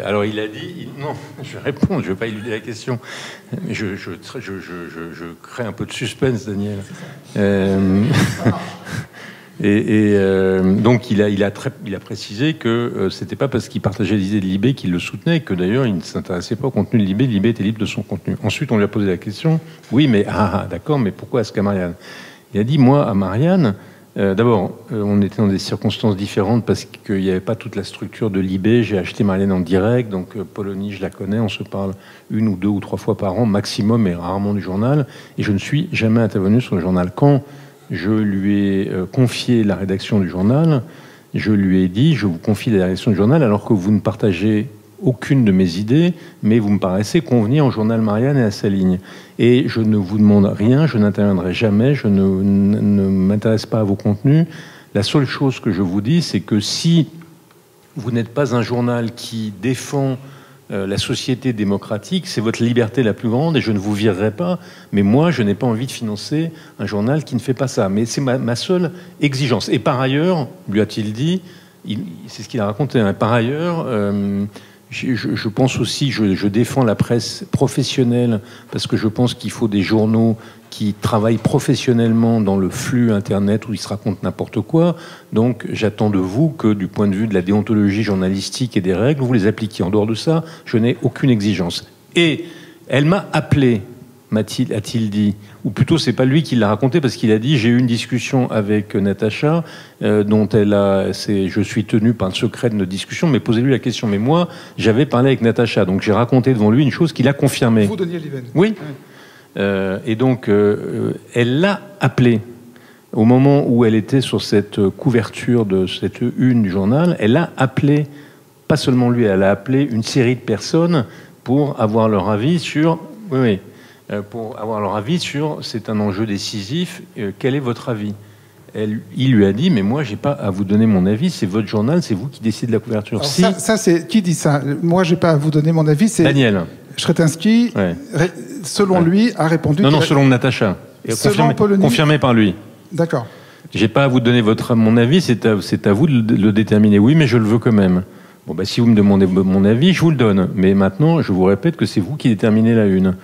Alors il a dit, non, je vais répondre, je ne vais pas éluder la question. Je crée un peu de suspense, Daniel. Donc il a précisé que c'était pas parce qu'il partageait les idées de Libé qu'il le soutenait, que d'ailleurs il ne s'intéressait pas au contenu de Libé. Libé était libre de son contenu. Ensuite on lui a posé la question, oui mais d'accord, mais pourquoi est-ce qu'à Marianne? Il a dit, moi à Marianne, d'abord on était dans des circonstances différentes parce qu'il n'y avait pas toute la structure de Libé. J'ai acheté Marianne en direct, donc Polonie je la connais, on se parle 1 ou 2 ou 3 fois par an maximum, et rarement du journal, et je ne suis jamais intervenu sur le journal. Quand je lui ai confié la rédaction du journal, je lui ai dit, je vous confie la rédaction du journal alors que vous ne partagez aucune de mes idées, mais vous me paraissez convenir au journal Marianne et à sa ligne. Et je ne vous demande rien, je n'interviendrai jamais, je ne m'intéresse pas à vos contenus. La seule chose que je vous dis, c'est que si vous n'êtes pas un journal qui défend la société démocratique, c'est votre liberté la plus grande et je ne vous virerai pas. Mais moi, je n'ai pas envie de financer un journal qui ne fait pas ça. Mais c'est ma seule exigence. Et par ailleurs, lui a-t-il dit, c'est ce qu'il a raconté, hein, par ailleurs, je pense aussi, je défends la presse professionnelle parce que je pense qu'il faut des journaux qui travaillent professionnellement dans le flux Internet où ils se racontent n'importe quoi. Donc j'attends de vous que du point de vue de la déontologie journalistique et des règles, vous les appliquiez. En dehors de ça, je n'ai aucune exigence. Et elle m'a appelé, a-t-il dit, ou plutôt c'est pas lui qui l'a raconté parce qu'il a dit j'ai eu une discussion avec Natacha dont je suis tenu par le secret de notre discussion, mais posez-lui la question. Mais moi, j'avais parlé avec Natacha, donc j'ai raconté devant lui une chose qu'il a confirmée. Vous, Denis Oliven. Oui. Et donc, elle l'a appelé au moment où elle était sur cette couverture de cette une du journal. Elle a appelé, pas seulement lui, elle a appelé une série de personnes pour avoir leur avis sur. Pour avoir leur avis sur. C'est un enjeu décisif. Quel est votre avis ? Il lui a dit, mais moi, j'ai pas à vous donner mon avis. C'est votre journal, c'est vous qui décidez de la couverture. Alors ça, c'est qui dit ça ? Moi, j'ai pas à vous donner mon avis. C'est Daniel. Shretinsky, selon lui, a répondu... Non, selon Natacha. Confirmé par lui. D'accord. J'ai pas à vous donner mon avis, c'est à vous de le déterminer. Oui, mais je le veux quand même. Bon, si vous me demandez mon avis, je vous le donne. Mais maintenant, je vous répète que c'est vous qui déterminez la une.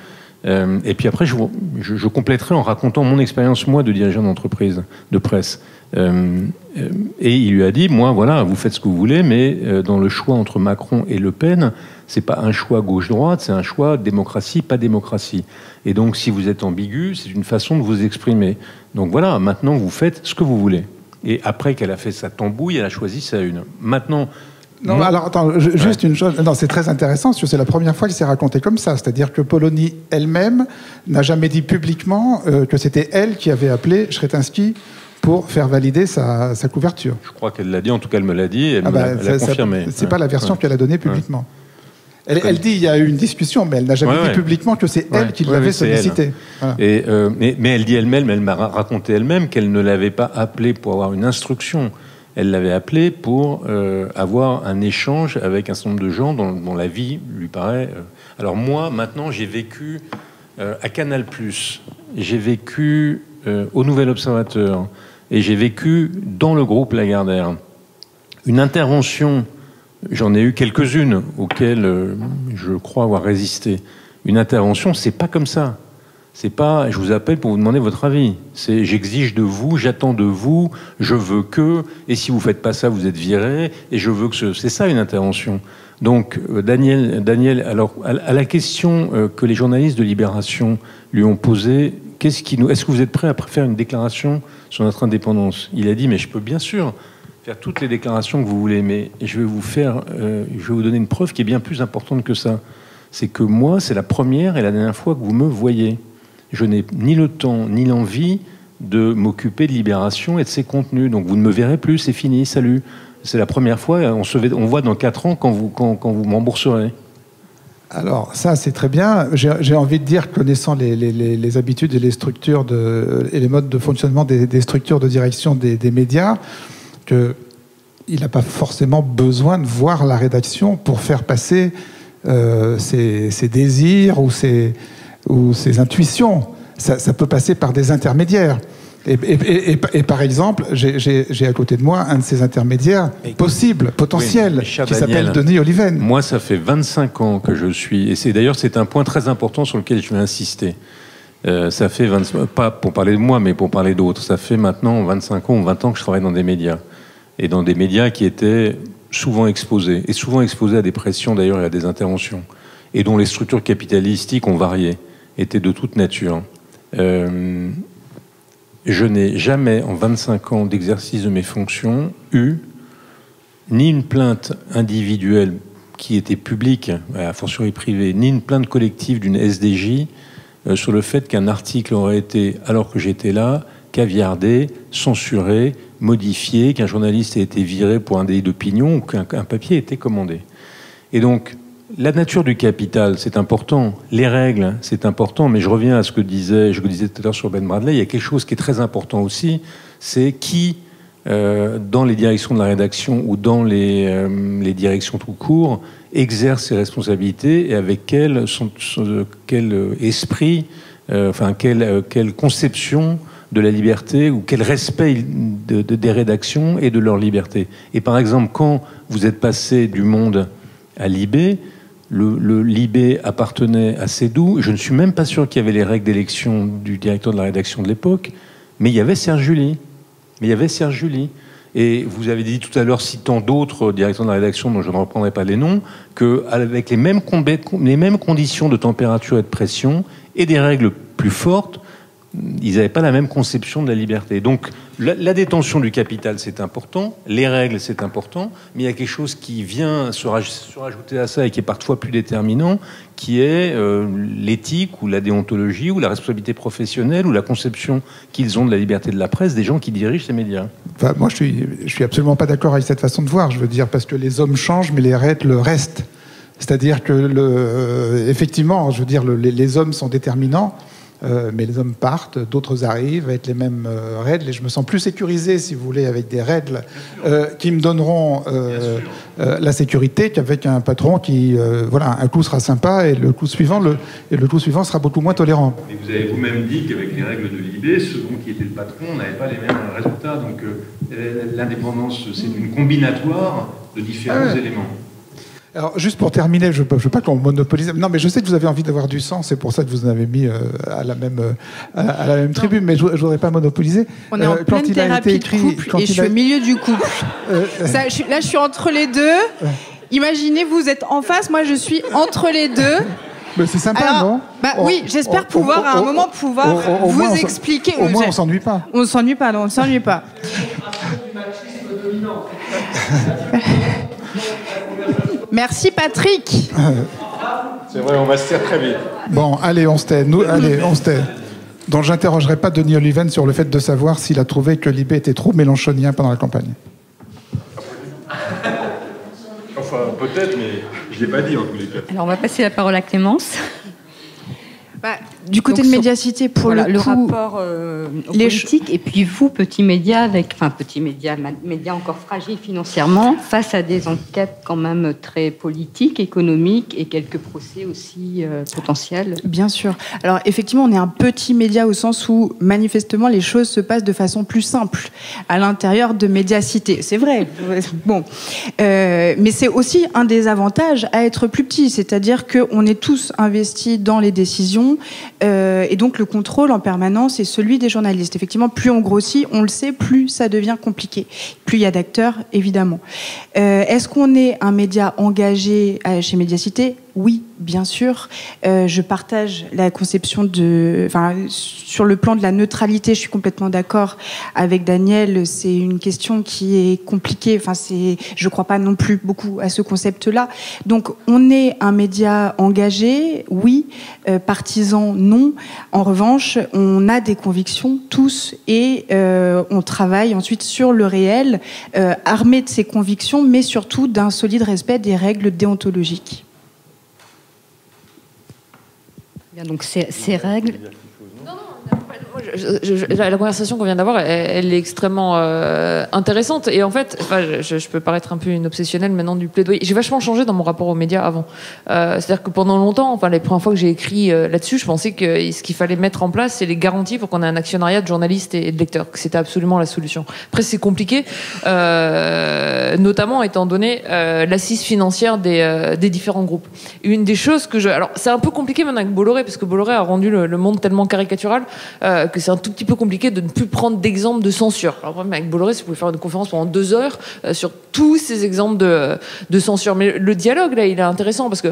Et puis après, je compléterai en racontant mon expérience, moi, de dirigeant d'entreprise, de presse. Et il lui a dit, moi, voilà, vous faites ce que vous voulez, mais dans le choix entre Macron et Le Pen, c'est pas un choix gauche-droite, c'est un choix démocratie, pas démocratie. Et donc, si vous êtes ambigu, c'est une façon de vous exprimer. Donc voilà, maintenant, vous faites ce que vous voulez. Et après qu'elle a fait sa tambouille, elle a choisi sa une. Maintenant... Non, alors attends, juste une chose. Non, c'est très intéressant, parce que c'est la première fois qu'il s'est raconté comme ça. C'est-à-dire que Polony elle-même n'a jamais dit publiquement que c'était elle qui avait appelé Shretinsky pour faire valider sa couverture. Je crois qu'elle l'a dit, en tout cas elle me l'a dit, et elle l'a confirmé. C'est pas la version qu'elle a donnée publiquement. Elle dit il y a eu une discussion, mais elle n'a jamais dit publiquement que c'est elle qui l'avait sollicité. Voilà. Mais elle dit elle-même, elle m'a raconté elle-même qu'elle ne l'avait pas appelé pour avoir une instruction. Elle l'avait appelé pour avoir un échange avec un certain nombre de gens dont la vie lui paraît... Alors moi, maintenant, j'ai vécu à Canal+, j'ai vécu au Nouvel Observateur, et j'ai vécu dans le groupe Lagardère. Une intervention, j'en ai eu quelques-unes auxquelles je crois avoir résisté. Une intervention, c'est pas comme ça. C'est pas, je vous appelle pour vous demander votre avis. C'est, j'exige de vous, j'attends de vous, je veux que, et si vous faites pas ça, vous êtes viré, et je veux que c'est ça une intervention. Donc, Daniel, alors, à la question que les journalistes de Libération lui ont posée, est-ce que vous êtes prêt à faire une déclaration sur notre indépendance ? Il a dit, mais je peux bien sûr faire toutes les déclarations que vous voulez, mais je vais vous donner une preuve qui est bien plus importante que ça. C'est que moi, c'est la première et la dernière fois que vous me voyez. Je n'ai ni le temps ni l'envie de m'occuper de Libération et de ses contenus. Donc vous ne me verrez plus, c'est fini, salut. C'est la première fois, on voit dans 4 ans quand vous m'embourserez. Alors ça, c'est très bien. J'ai envie de dire, connaissant les habitudes et les structures et les modes de fonctionnement des structures de direction des médias, qu'il n'a pas forcément besoin de voir la rédaction pour faire passer ses désirs ou ses intuitions. Ça peut passer par des intermédiaires. Et par exemple, j'ai à côté de moi un de ces intermédiaires possibles, potentiels, qui s'appelle Denis Oliven. Moi, ça fait 25 ans que je suis... Et c'est un point très important sur lequel je vais insister. Ça fait pas pour parler de moi, mais pour parler d'autres. Ça fait maintenant 25 ans ou 20 ans que je travaille dans des médias. Et dans des médias qui étaient souvent exposés. Et souvent exposés à des pressions, d'ailleurs, et à des interventions. Et dont les structures capitalistiques ont varié. Étaient de toute nature. Je n'ai jamais, en 25 ans d'exercice de mes fonctions, eu ni une plainte individuelle qui était publique, a fortiori privée, ni une plainte collective d'une SDJ sur le fait qu'un article aurait été, alors que j'étais là, caviardé, censuré, modifié, qu'un journaliste ait été viré pour un délit d'opinion ou qu'un papier ait été commandé. Et donc, la nature du capital, c'est important. Les règles, c'est important. Mais je reviens à ce que je disais tout à l'heure sur Ben Bradley. Il y a quelque chose qui est très important aussi. C'est qui, dans les directions de la rédaction ou dans les directions tout court, exerce ses responsabilités et avec quel esprit, quelle conception de la liberté ou quel respect des rédactions et de leur liberté. Et par exemple, quand vous êtes passé du Monde à Libé, le Libé appartenait à Seydoux. Je ne suis même pas sûr qu'il y avait les règles d'élection du directeur de la rédaction de l'époque, mais il y avait Serge July. Et vous avez dit tout à l'heure, citant d'autres directeurs de la rédaction dont je ne reprendrai pas les noms, qu'avec les mêmes conditions de température et de pression et des règles plus fortes, ils n'avaient pas la même conception de la liberté. Donc la détention du capital, c'est important, les règles, c'est important, mais il y a quelque chose qui vient se rajouter à ça et qui est parfois plus déterminant, qui est l'éthique ou la déontologie ou la responsabilité professionnelle ou la conception qu'ils ont de la liberté de la presse des gens qui dirigent ces médias. Enfin, moi, je suis absolument pas d'accord avec cette façon de voir. Je veux dire, parce que les hommes changent, mais les règles restent. C'est-à-dire que, effectivement, je veux dire, les hommes sont déterminants. Mais les hommes partent, d'autres arrivent avec les mêmes règles, et je me sens plus sécurisé, si vous voulez, avec des règles qui me donneront la sécurité qu'avec un patron qui, voilà, un coup sera sympa et le coup suivant sera beaucoup moins tolérant. Mais vous avez vous-même dit qu'avec les règles de Libé, second qui était le patron n'avait pas les mêmes résultats. Donc l'indépendance, c'est une combinatoire de différents éléments. Alors, juste pour terminer, je ne veux pas qu'on monopolise. Non, mais je sais que vous avez envie d'avoir du sang, c'est pour ça que vous en avez mis à la même tribune, mais je ne voudrais pas monopoliser. On est en pleine thérapie de couple et je suis au milieu du couple. Là, je suis entre les deux. Imaginez, vous êtes en face, moi je suis entre les deux. Mais c'est sympa, non ? Oui, j'espère pouvoir à un moment vous expliquer. Au moins, on ne s'ennuie pas. On ne s'ennuie pas, non, on ne s'ennuie pas. Merci Patrick. C'est vrai, on va se taire très vite. Bon, allez, on se tait. Donc, j'interrogerai pas Denis Oliven sur le fait de savoir s'il a trouvé que Libé était trop mélenchonien pendant la campagne. Enfin, peut-être, mais je ne l'ai pas dit en tous les cas. Alors, on va passer la parole à Clémence. Du côté de Médiacité, pour le rapport politique, et puis vous, petit média, média encore fragile financièrement, face à des enquêtes quand même très politiques, économiques, et quelques procès aussi potentiels. Bien sûr. Alors effectivement, on est un petit média au sens où manifestement les choses se passent de façon plus simple à l'intérieur de Médiacité. C'est vrai. Bon, mais c'est aussi un des avantages à être plus petit, c'est-à-dire qu'on est tous investis dans les décisions. Et donc le contrôle en permanence est celui des journalistes. Effectivement, plus on grossit, on le sait, plus ça devient compliqué. Plus il y a d'acteurs, évidemment. Est-ce qu'on est un média engagé chez Médiacité ? Oui, bien sûr. Je partage la conception sur le plan de la neutralité, je suis complètement d'accord avec Daniel. C'est une question qui est compliquée. Je ne crois pas non plus beaucoup à ce concept-là. Donc, on est un média engagé, oui. Partisan, non. En revanche, on a des convictions tous et on travaille ensuite sur le réel, armé de ces convictions, mais surtout d'un solide respect des règles déontologiques. Donc ces règles... La conversation qu'on vient d'avoir, elle est extrêmement intéressante. Et en fait, je peux paraître un peu une obsessionnelle maintenant du plaidoyer. J'ai vachement changé dans mon rapport aux médias avant. C'est-à-dire que pendant longtemps, les premières fois que j'ai écrit là-dessus, je pensais que ce qu'il fallait mettre en place, c'est les garanties pour qu'on ait un actionnariat de journalistes et de lecteurs, que c'était absolument la solution. Après, c'est compliqué, notamment étant donné l'assise financière des différents groupes. Une des choses que alors, c'est un peu compliqué maintenant avec Bolloré, parce que Bolloré a rendu le monde tellement caricatural que c'est un tout petit peu compliqué de ne plus prendre d'exemples de censure. Alors, le problème avec Bolloré, c'est que vous pouvez faire une conférence pendant 2 heures sur tous ces exemples de censure. Mais le dialogue, là, il est intéressant parce que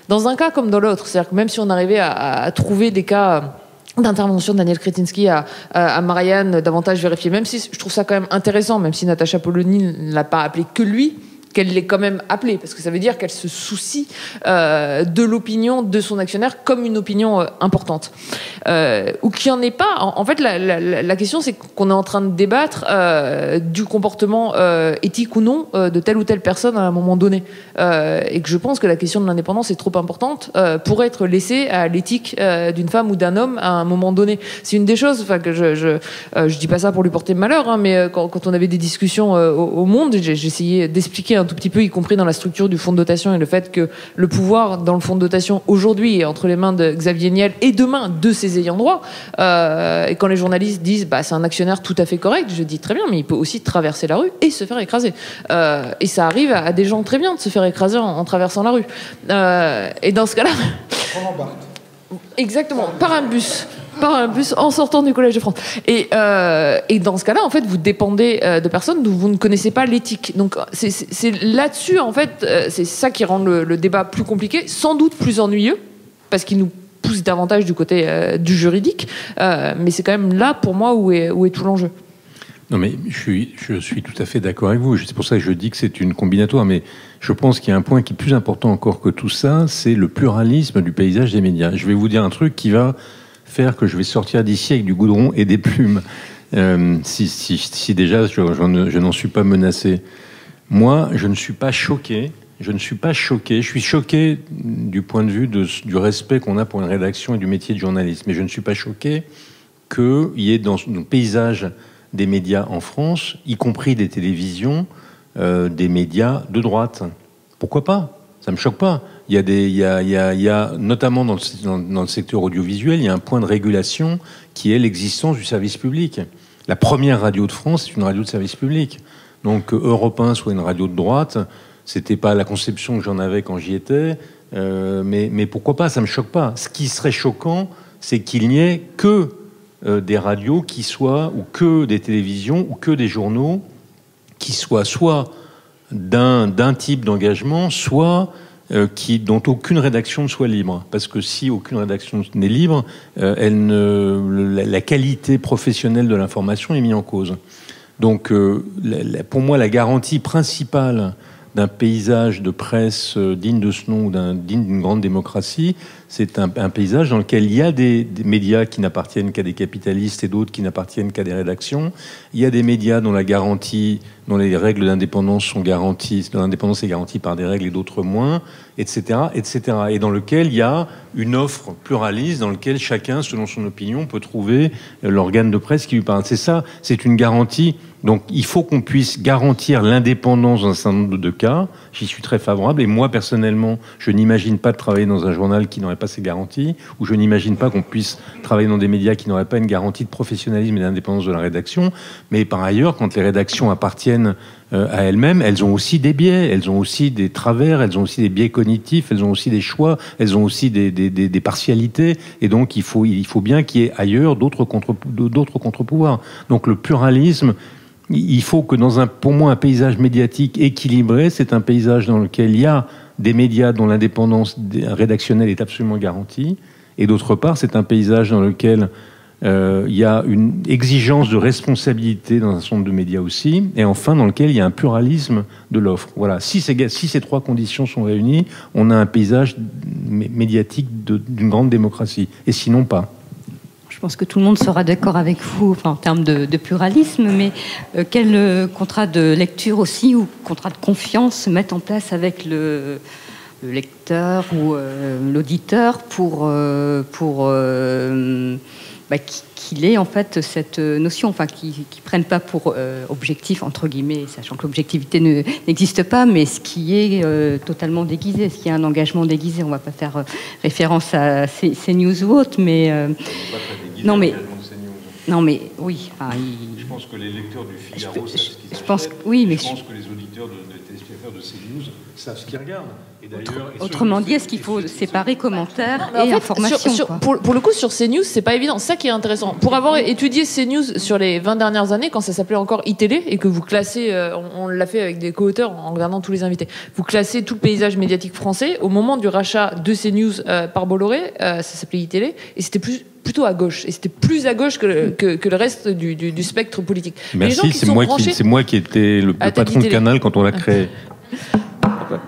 dans un cas comme dans l'autre, c'est-à-dire que même si on arrivait à trouver des cas d'intervention de Daniel Kretinsky à Marianne davantage vérifié, même si je trouve ça quand même intéressant, même si Natacha Polony ne l'a pas appelé que lui, qu'elle l'ait quand même appelée, parce que ça veut dire qu'elle se soucie de l'opinion de son actionnaire comme une opinion importante. Ou qu'il n'y en ait pas. En fait, la question, c'est qu'on est en train de débattre du comportement éthique ou non de telle ou telle personne à un moment donné. Et que je pense que la question de l'indépendance est trop importante pour être laissée à l'éthique d'une femme ou d'un homme à un moment donné. C'est une des choses, enfin, que je dis pas ça pour lui porter malheur, hein, mais quand on avait des discussions au Monde, j'essayais d'expliquer un tout petit peu, y compris dans la structure du fonds de dotation et le fait que le pouvoir dans le fonds de dotation aujourd'hui est entre les mains de Xavier Niel et demain de ses ayants droit. Et quand les journalistes disent c'est un actionnaire tout à fait correct, je dis très bien, mais il peut aussi traverser la rue et se faire écraser. Et ça arrive à des gens très bien de se faire écraser en traversant la rue. Et dans ce cas-là... Exactement, par un bus en sortant du Collège de France. Et dans ce cas-là, en fait, vous dépendez de personnes dont vous ne connaissez pas l'éthique. Donc, c'est là-dessus, en fait, c'est ça qui rend le débat plus compliqué, sans doute plus ennuyeux, parce qu'il nous pousse davantage du côté du juridique. Mais c'est quand même là, pour moi, où est tout l'enjeu. Non, mais je suis tout à fait d'accord avec vous. C'est pour ça que je dis que c'est une combinatoire. Mais je pense qu'il y a un point qui est plus important encore que tout ça, c'est le pluralisme du paysage des médias. Je vais vous dire un truc qui va faire que je vais sortir d'ici avec du goudron et des plumes. Si déjà je n'en suis pas menacé. Moi, je ne suis pas choqué. Je suis choqué du point de vue du respect qu'on a pour une rédaction et du métier de journaliste. Mais je ne suis pas choqué qu'il y ait dans le paysage des médias en France, y compris des télévisions, des médias de droite. Pourquoi pas ? Ça me choque pas. Il y a notamment dans le secteur audiovisuel, il y a un point de régulation qui est l'existence du service public. La première radio de France, c'est une radio de service public. Donc Europe 1 soit une radio de droite, c'était pas la conception que j'en avais quand j'y étais, mais pourquoi pas ? Ça me choque pas. Ce qui serait choquant, c'est qu'il n'y ait que des radios qui soient, ou que des télévisions, ou que des journaux qui soient soit d'un type d'engagement, soit dont aucune rédaction ne soit libre. Parce que si aucune rédaction n'est libre, la qualité professionnelle de l'information est mise en cause. Donc, pour moi, la garantie principale d'un paysage de presse digne de ce nom ou digne d'une grande démocratie, c'est un paysage dans lequel il y a des médias qui n'appartiennent qu'à des capitalistes et d'autres qui n'appartiennent qu'à des rédactions. Il y a des médias dont les règles d'indépendance sont garanties, dont l'indépendance est garantie par des règles et d'autres moins, etc., etc. Et dans lequel il y a une offre pluraliste, dans lequel chacun, selon son opinion, peut trouver l'organe de presse qui lui parle. C'est ça, c'est une garantie. Donc il faut qu'on puisse garantir l'indépendance dans un certain nombre de cas. J'y suis très favorable. Et moi, personnellement, je n'imagine pas de travailler dans un journal qui n'aurait pas ces garanties, ou je n'imagine pas qu'on puisse travailler dans des médias qui n'auraient pas une garantie de professionnalisme et d'indépendance de la rédaction. Mais par ailleurs, quand les rédactions appartiennent à elles-mêmes, elles ont aussi des biais, elles ont aussi des travers, elles ont aussi des biais cognitifs, elles ont aussi des choix, elles ont aussi des partialités. Et donc, il faut bien qu'il y ait ailleurs d'autres contre-pouvoirs. Donc le pluralisme... Il faut que pour moi, un paysage médiatique équilibré, c'est un paysage dans lequel il y a des médias dont l'indépendance rédactionnelle est absolument garantie, et d'autre part, c'est un paysage dans lequel il y a une exigence de responsabilité dans un certain nombre de médias aussi, et enfin dans lequel il y a un pluralisme de l'offre. Voilà. Si ces trois conditions sont réunies, on a un paysage médiatique d'une grande démocratie, et sinon pas. Je pense que tout le monde sera d'accord avec vous en termes de pluralisme, mais quel contrat de lecture aussi ou contrat de confiance se mettre en place avec le lecteur ou l'auditeur pour qu'il ait en fait cette notion, qui prenne pas pour objectif entre guillemets, sachant que l'objectivité n'existe pas, mais ce qui est totalement déguisé, ce qui est un engagement déguisé. On va pas faire référence à ces news ou autres, mais non mais oui. Je pense que les lecteurs du Figaro savent ce qu'ils achètent. Je pense que les auditeurs de téléspectateurs de CNews savent ce qu'ils regardent. Autrement dit, est-ce qu'il faut séparer commentaires et information pour le coup, sur CNews, c'est pas évident. C'est ça qui est intéressant. Pour avoir étudié CNews sur les 20 dernières années, quand ça s'appelait encore iTélé, et que vous classez, on l'a fait avec des co-auteurs en regardant tous les invités, vous classez tout le paysage médiatique français. Au moment du rachat de CNews par Bolloré, ça s'appelait iTélé, et c'était plutôt à gauche, et c'était plus à gauche que le reste du spectre politique. Merci, c'est moi qui étais le patron de Canal quand on l'a créé.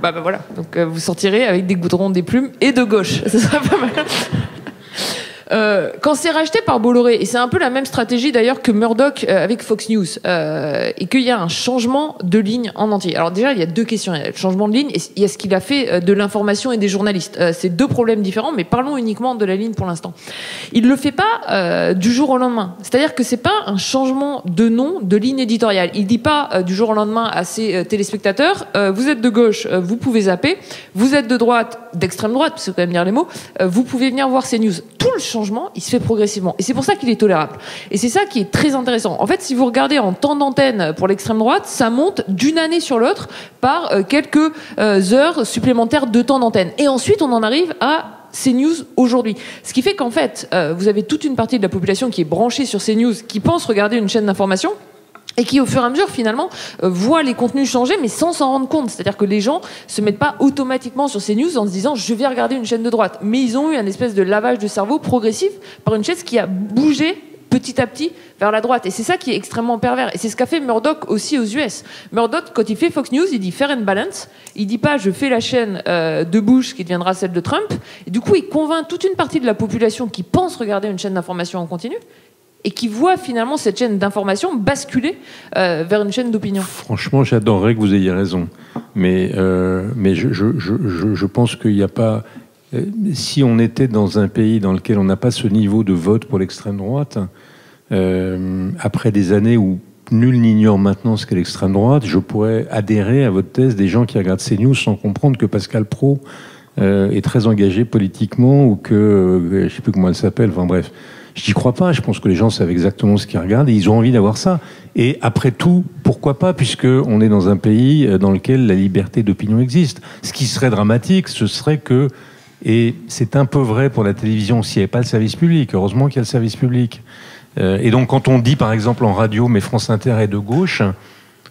Bah voilà, donc vous sortirez avec des goudrons, des plumes et de gauche. Ça sera pas mal. Quand c'est racheté par Bolloré, et c'est un peu la même stratégie d'ailleurs que Murdoch avec Fox News, et qu'il y a un changement de ligne en entier. Alors déjà, il y a deux questions. Il y a le changement de ligne et il y a ce qu'il a fait de l'information et des journalistes. C'est deux problèmes différents, mais parlons uniquement de la ligne pour l'instant. Il le fait pas du jour au lendemain. C'est-à-dire que c'est pas un changement de nom, de ligne éditoriale. Il dit pas du jour au lendemain à ses téléspectateurs, vous êtes de gauche, vous pouvez zapper, vous êtes de droite, d'extrême droite, parce que faut quand même dire les mots, vous pouvez venir voir ces news. Tout le changement, il se fait progressivement. Et c'est pour ça qu'il est tolérable. Et c'est ça qui est très intéressant. En fait, si vous regardez en temps d'antenne pour l'extrême droite, ça monte d'une année sur l'autre par quelques heures supplémentaires de temps d'antenne. Et ensuite, on en arrive à CNews aujourd'hui. Ce qui fait qu'en fait, vous avez toute une partie de la population qui est branchée sur CNews, qui pense regarder une chaîne d'information, et qui, au fur et à mesure, finalement, voient les contenus changer, mais sans s'en rendre compte. C'est-à-dire que les gens se mettent pas automatiquement sur ces news en se disant « je vais regarder une chaîne de droite ». Mais ils ont eu un espèce de lavage de cerveau progressif par une chaîne qui a bougé petit à petit vers la droite. Et c'est ça qui est extrêmement pervers. Et c'est ce qu'a fait Murdoch aussi aux US. Murdoch, quand il fait Fox News, il dit « fair and balance ». Il dit pas « je fais la chaîne de Bush qui deviendra celle de Trump ». Et du coup, il convainc toute une partie de la population qui pense regarder une chaîne d'information en continu et qui voit finalement cette chaîne d'information basculer vers une chaîne d'opinion. Franchement, j'adorerais que vous ayez raison. Mais je pense qu'il n'y a pas... si on était dans un pays dans lequel on n'a pas ce niveau de vote pour l'extrême droite, après des années où nul n'ignore maintenant ce qu'est l'extrême droite, je pourrais adhérer à votre thèse des gens qui regardent CNews sans comprendre que Pascal Praud est très engagé politiquement ou que... je ne sais plus comment elle s'appelle, enfin bref... Je n'y crois pas, je pense que les gens savent exactement ce qu'ils regardent et ils ont envie d'avoir ça. Et après tout, pourquoi pas, puisqu'on est dans un pays dans lequel la liberté d'opinion existe. Ce qui serait dramatique, ce serait que, et c'est un peu vrai pour la télévision s'il n'y avait pas le service public, heureusement qu'il y a le service public. Et donc quand on dit par exemple en radio, mais France Inter est de gauche,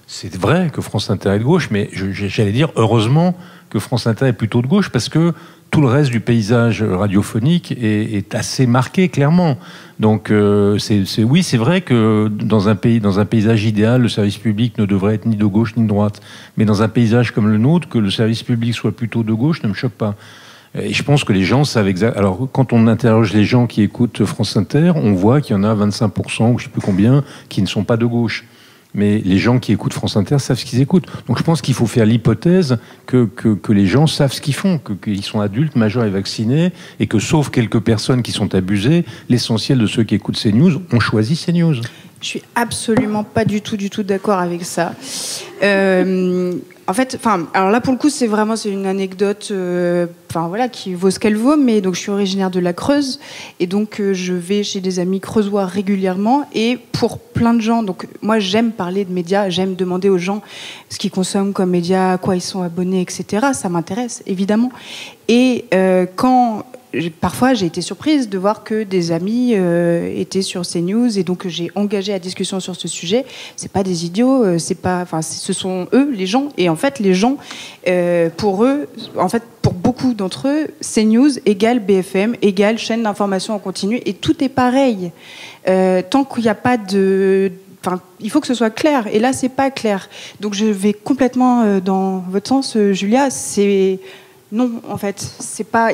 c'est vrai que France Inter est de gauche, mais j'allais dire heureusement que France Inter est plutôt de gauche, parce que tout le reste du paysage radiophonique est assez marqué, clairement. Donc, oui, c'est vrai que dans un paysage idéal, le service public ne devrait être ni de gauche ni de droite. Mais dans un paysage comme le nôtre, que le service public soit plutôt de gauche ne me choque pas. Et je pense que les gens savent exactement... Alors, quand on interroge les gens qui écoutent France Inter, on voit qu'il y en a 25%, ou je ne sais plus combien, qui ne sont pas de gauche. Mais les gens qui écoutent France Inter savent ce qu'ils écoutent. Donc je pense qu'il faut faire l'hypothèse que les gens savent ce qu'ils font, qu'ils sont adultes, majeurs et vaccinés, et que sauf quelques personnes qui sont abusées, l'essentiel de ceux qui écoutent CNews ont choisi CNews. Je suis absolument pas du tout d'accord avec ça. En fait, alors là pour le coup c'est une anecdote, voilà, qui vaut ce qu'elle vaut. Mais donc je suis originaire de la Creuse et donc je vais chez des amis creusois régulièrement. Et pour plein de gens, donc moi j'aime parler de médias, j'aime demander aux gens ce qu'ils consomment comme médias, à quoi ils sont abonnés, etc. Ça m'intéresse évidemment. Et parfois, j'ai été surprise de voir que des amis étaient sur CNews et donc j'ai engagé la discussion sur ce sujet. C'est pas des idiots, ce sont eux, les gens. Et en fait, les gens, pour beaucoup d'entre eux, CNews égale BFM égale chaîne d'information en continu et tout est pareil. Tant qu'il n'y a pas de... il faut que ce soit clair. Et là, c'est pas clair. Donc, je vais complètement dans votre sens, Julia. Non, en fait, c'est pas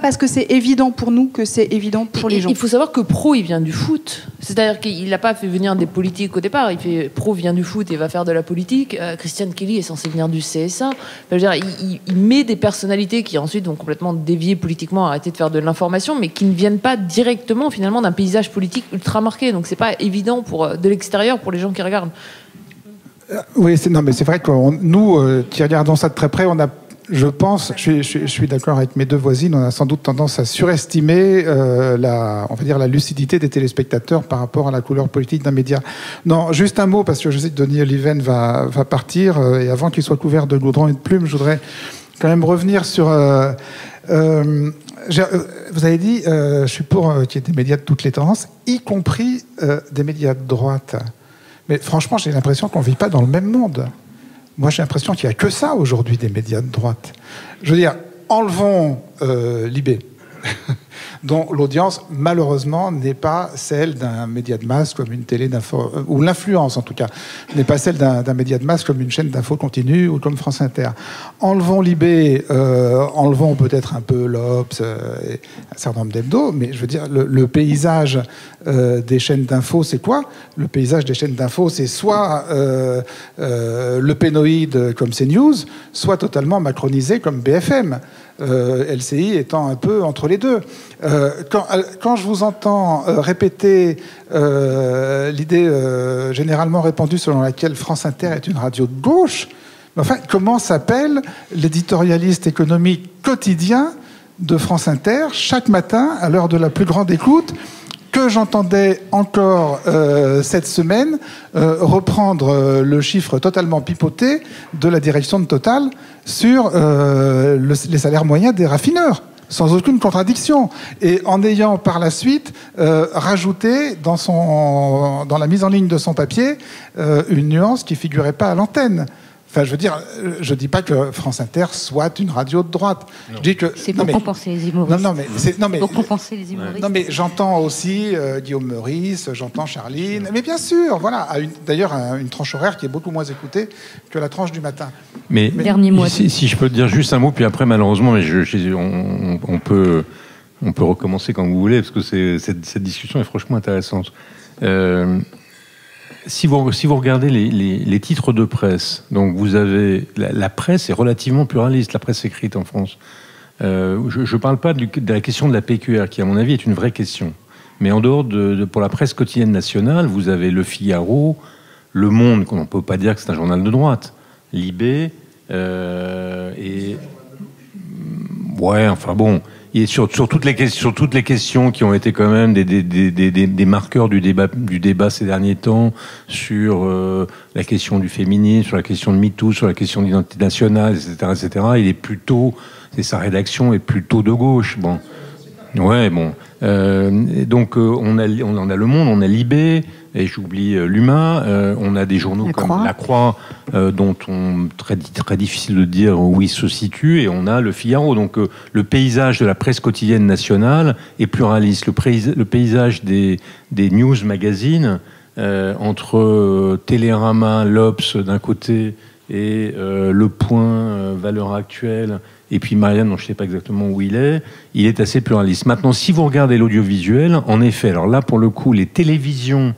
parce que c'est évident pour nous que c'est évident pour les gens. Il faut savoir que Pro, il vient du foot. C'est-à-dire qu'il n'a pas fait venir des politiques au départ. Pro vient du foot et va faire de la politique. Christian Kelly est censé venir du CSA. Il met des personnalités qui ensuite vont complètement dévier politiquement, arrêter de faire de l'information, mais qui ne viennent pas directement finalement d'un paysage politique ultra marqué. Donc c'est pas évident de l'extérieur pour les gens qui regardent. Oui, mais c'est vrai que nous, qui regardons ça de très près, on a... Je pense, je suis d'accord avec mes deux voisines, on a sans doute tendance à surestimer la lucidité des téléspectateurs par rapport à la couleur politique d'un média. Non, juste un mot, parce que je sais que Denis Oliven va partir, et avant qu'il soit couvert de goudron et de plumes, je voudrais quand même revenir sur... vous avez dit, je suis pour qu'il y ait des médias de toutes les tendances, y compris des médias de droite. Mais franchement, j'ai l'impression qu'on ne vit pas dans le même monde. Moi, j'ai l'impression qu'il n'y a que ça aujourd'hui, des médias de droite. Je veux dire, enlevons Libé. dont l'audience, malheureusement, n'est pas celle d'un média de masse comme une télé d'info, ou l'influence en tout cas, n'est pas celle d'un média de masse comme une chaîne d'info continue ou comme France Inter. Enlevons Libé, enlevons peut-être un peu l'Obs et un certain nombre d'hebdos, mais je veux dire, le paysage des chaînes d'info, c'est quoi? Le paysage des chaînes d'info, c'est soit le pénoïde comme CNews, soit totalement macronisé comme BFM. LCI étant un peu entre les deux. Quand je vous entends répéter l'idée généralement répandue selon laquelle France Inter est une radio de gauche, enfin, comment s'appelle l'éditorialiste économique quotidien de France Inter chaque matin à l'heure de la plus grande écoute, que j'entendais encore cette semaine reprendre le chiffre totalement pipoté de la direction de Total sur les salaires moyens des raffineurs, sans aucune contradiction, et en ayant par la suite rajouté dans la mise en ligne de son papier une nuance qui figurait pas à l'antenne. Enfin, je veux dire, je dis pas que France Inter soit une radio de droite. Je dis que c'est pour compenser les humoristes. Pour compenser les humoristes. Non, mais j'entends aussi Guillaume Meurice, j'entends Charline. Mais bien sûr, voilà. D'ailleurs, une tranche horaire qui est beaucoup moins écoutée que la tranche du matin. Mais dernier mois. Si je peux te dire juste un mot, puis après, malheureusement, mais on peut recommencer quand vous voulez, parce que cette discussion est franchement intéressante. Si vous regardez les titres de presse, donc vous avez la presse est relativement pluraliste, la presse écrite en France. Je ne parle pas de la question de la PQR, qui à mon avis est une vraie question. Mais en dehors pour la presse quotidienne nationale, vous avez Le Figaro, Le Monde, qu'on ne peut pas dire que c'est un journal de droite, Libé, et ouais, enfin bon. Et sur toutes les questions qui ont été quand même des marqueurs du débat ces derniers temps, sur la question du féminisme, sur la question de MeToo, sur la question de l'identité nationale, etc., sa rédaction est plutôt de gauche. Bon, ouais, bon. Donc on a Le Monde, on a Libé, et j'oublie l'Huma. On a des journaux comme La Croix, dont très difficile de dire où ils se situent, et on a Le Figaro. Donc le paysage de la presse quotidienne nationale est pluraliste. Le paysage des news magazines entre Télérama, l'Obs d'un côté et Le Point, Valeurs Actuelles, et puis Marianne, dont je ne sais pas exactement où il est assez pluraliste. Maintenant, si vous regardez l'audiovisuel, en effet, alors là, pour le coup, les télévisions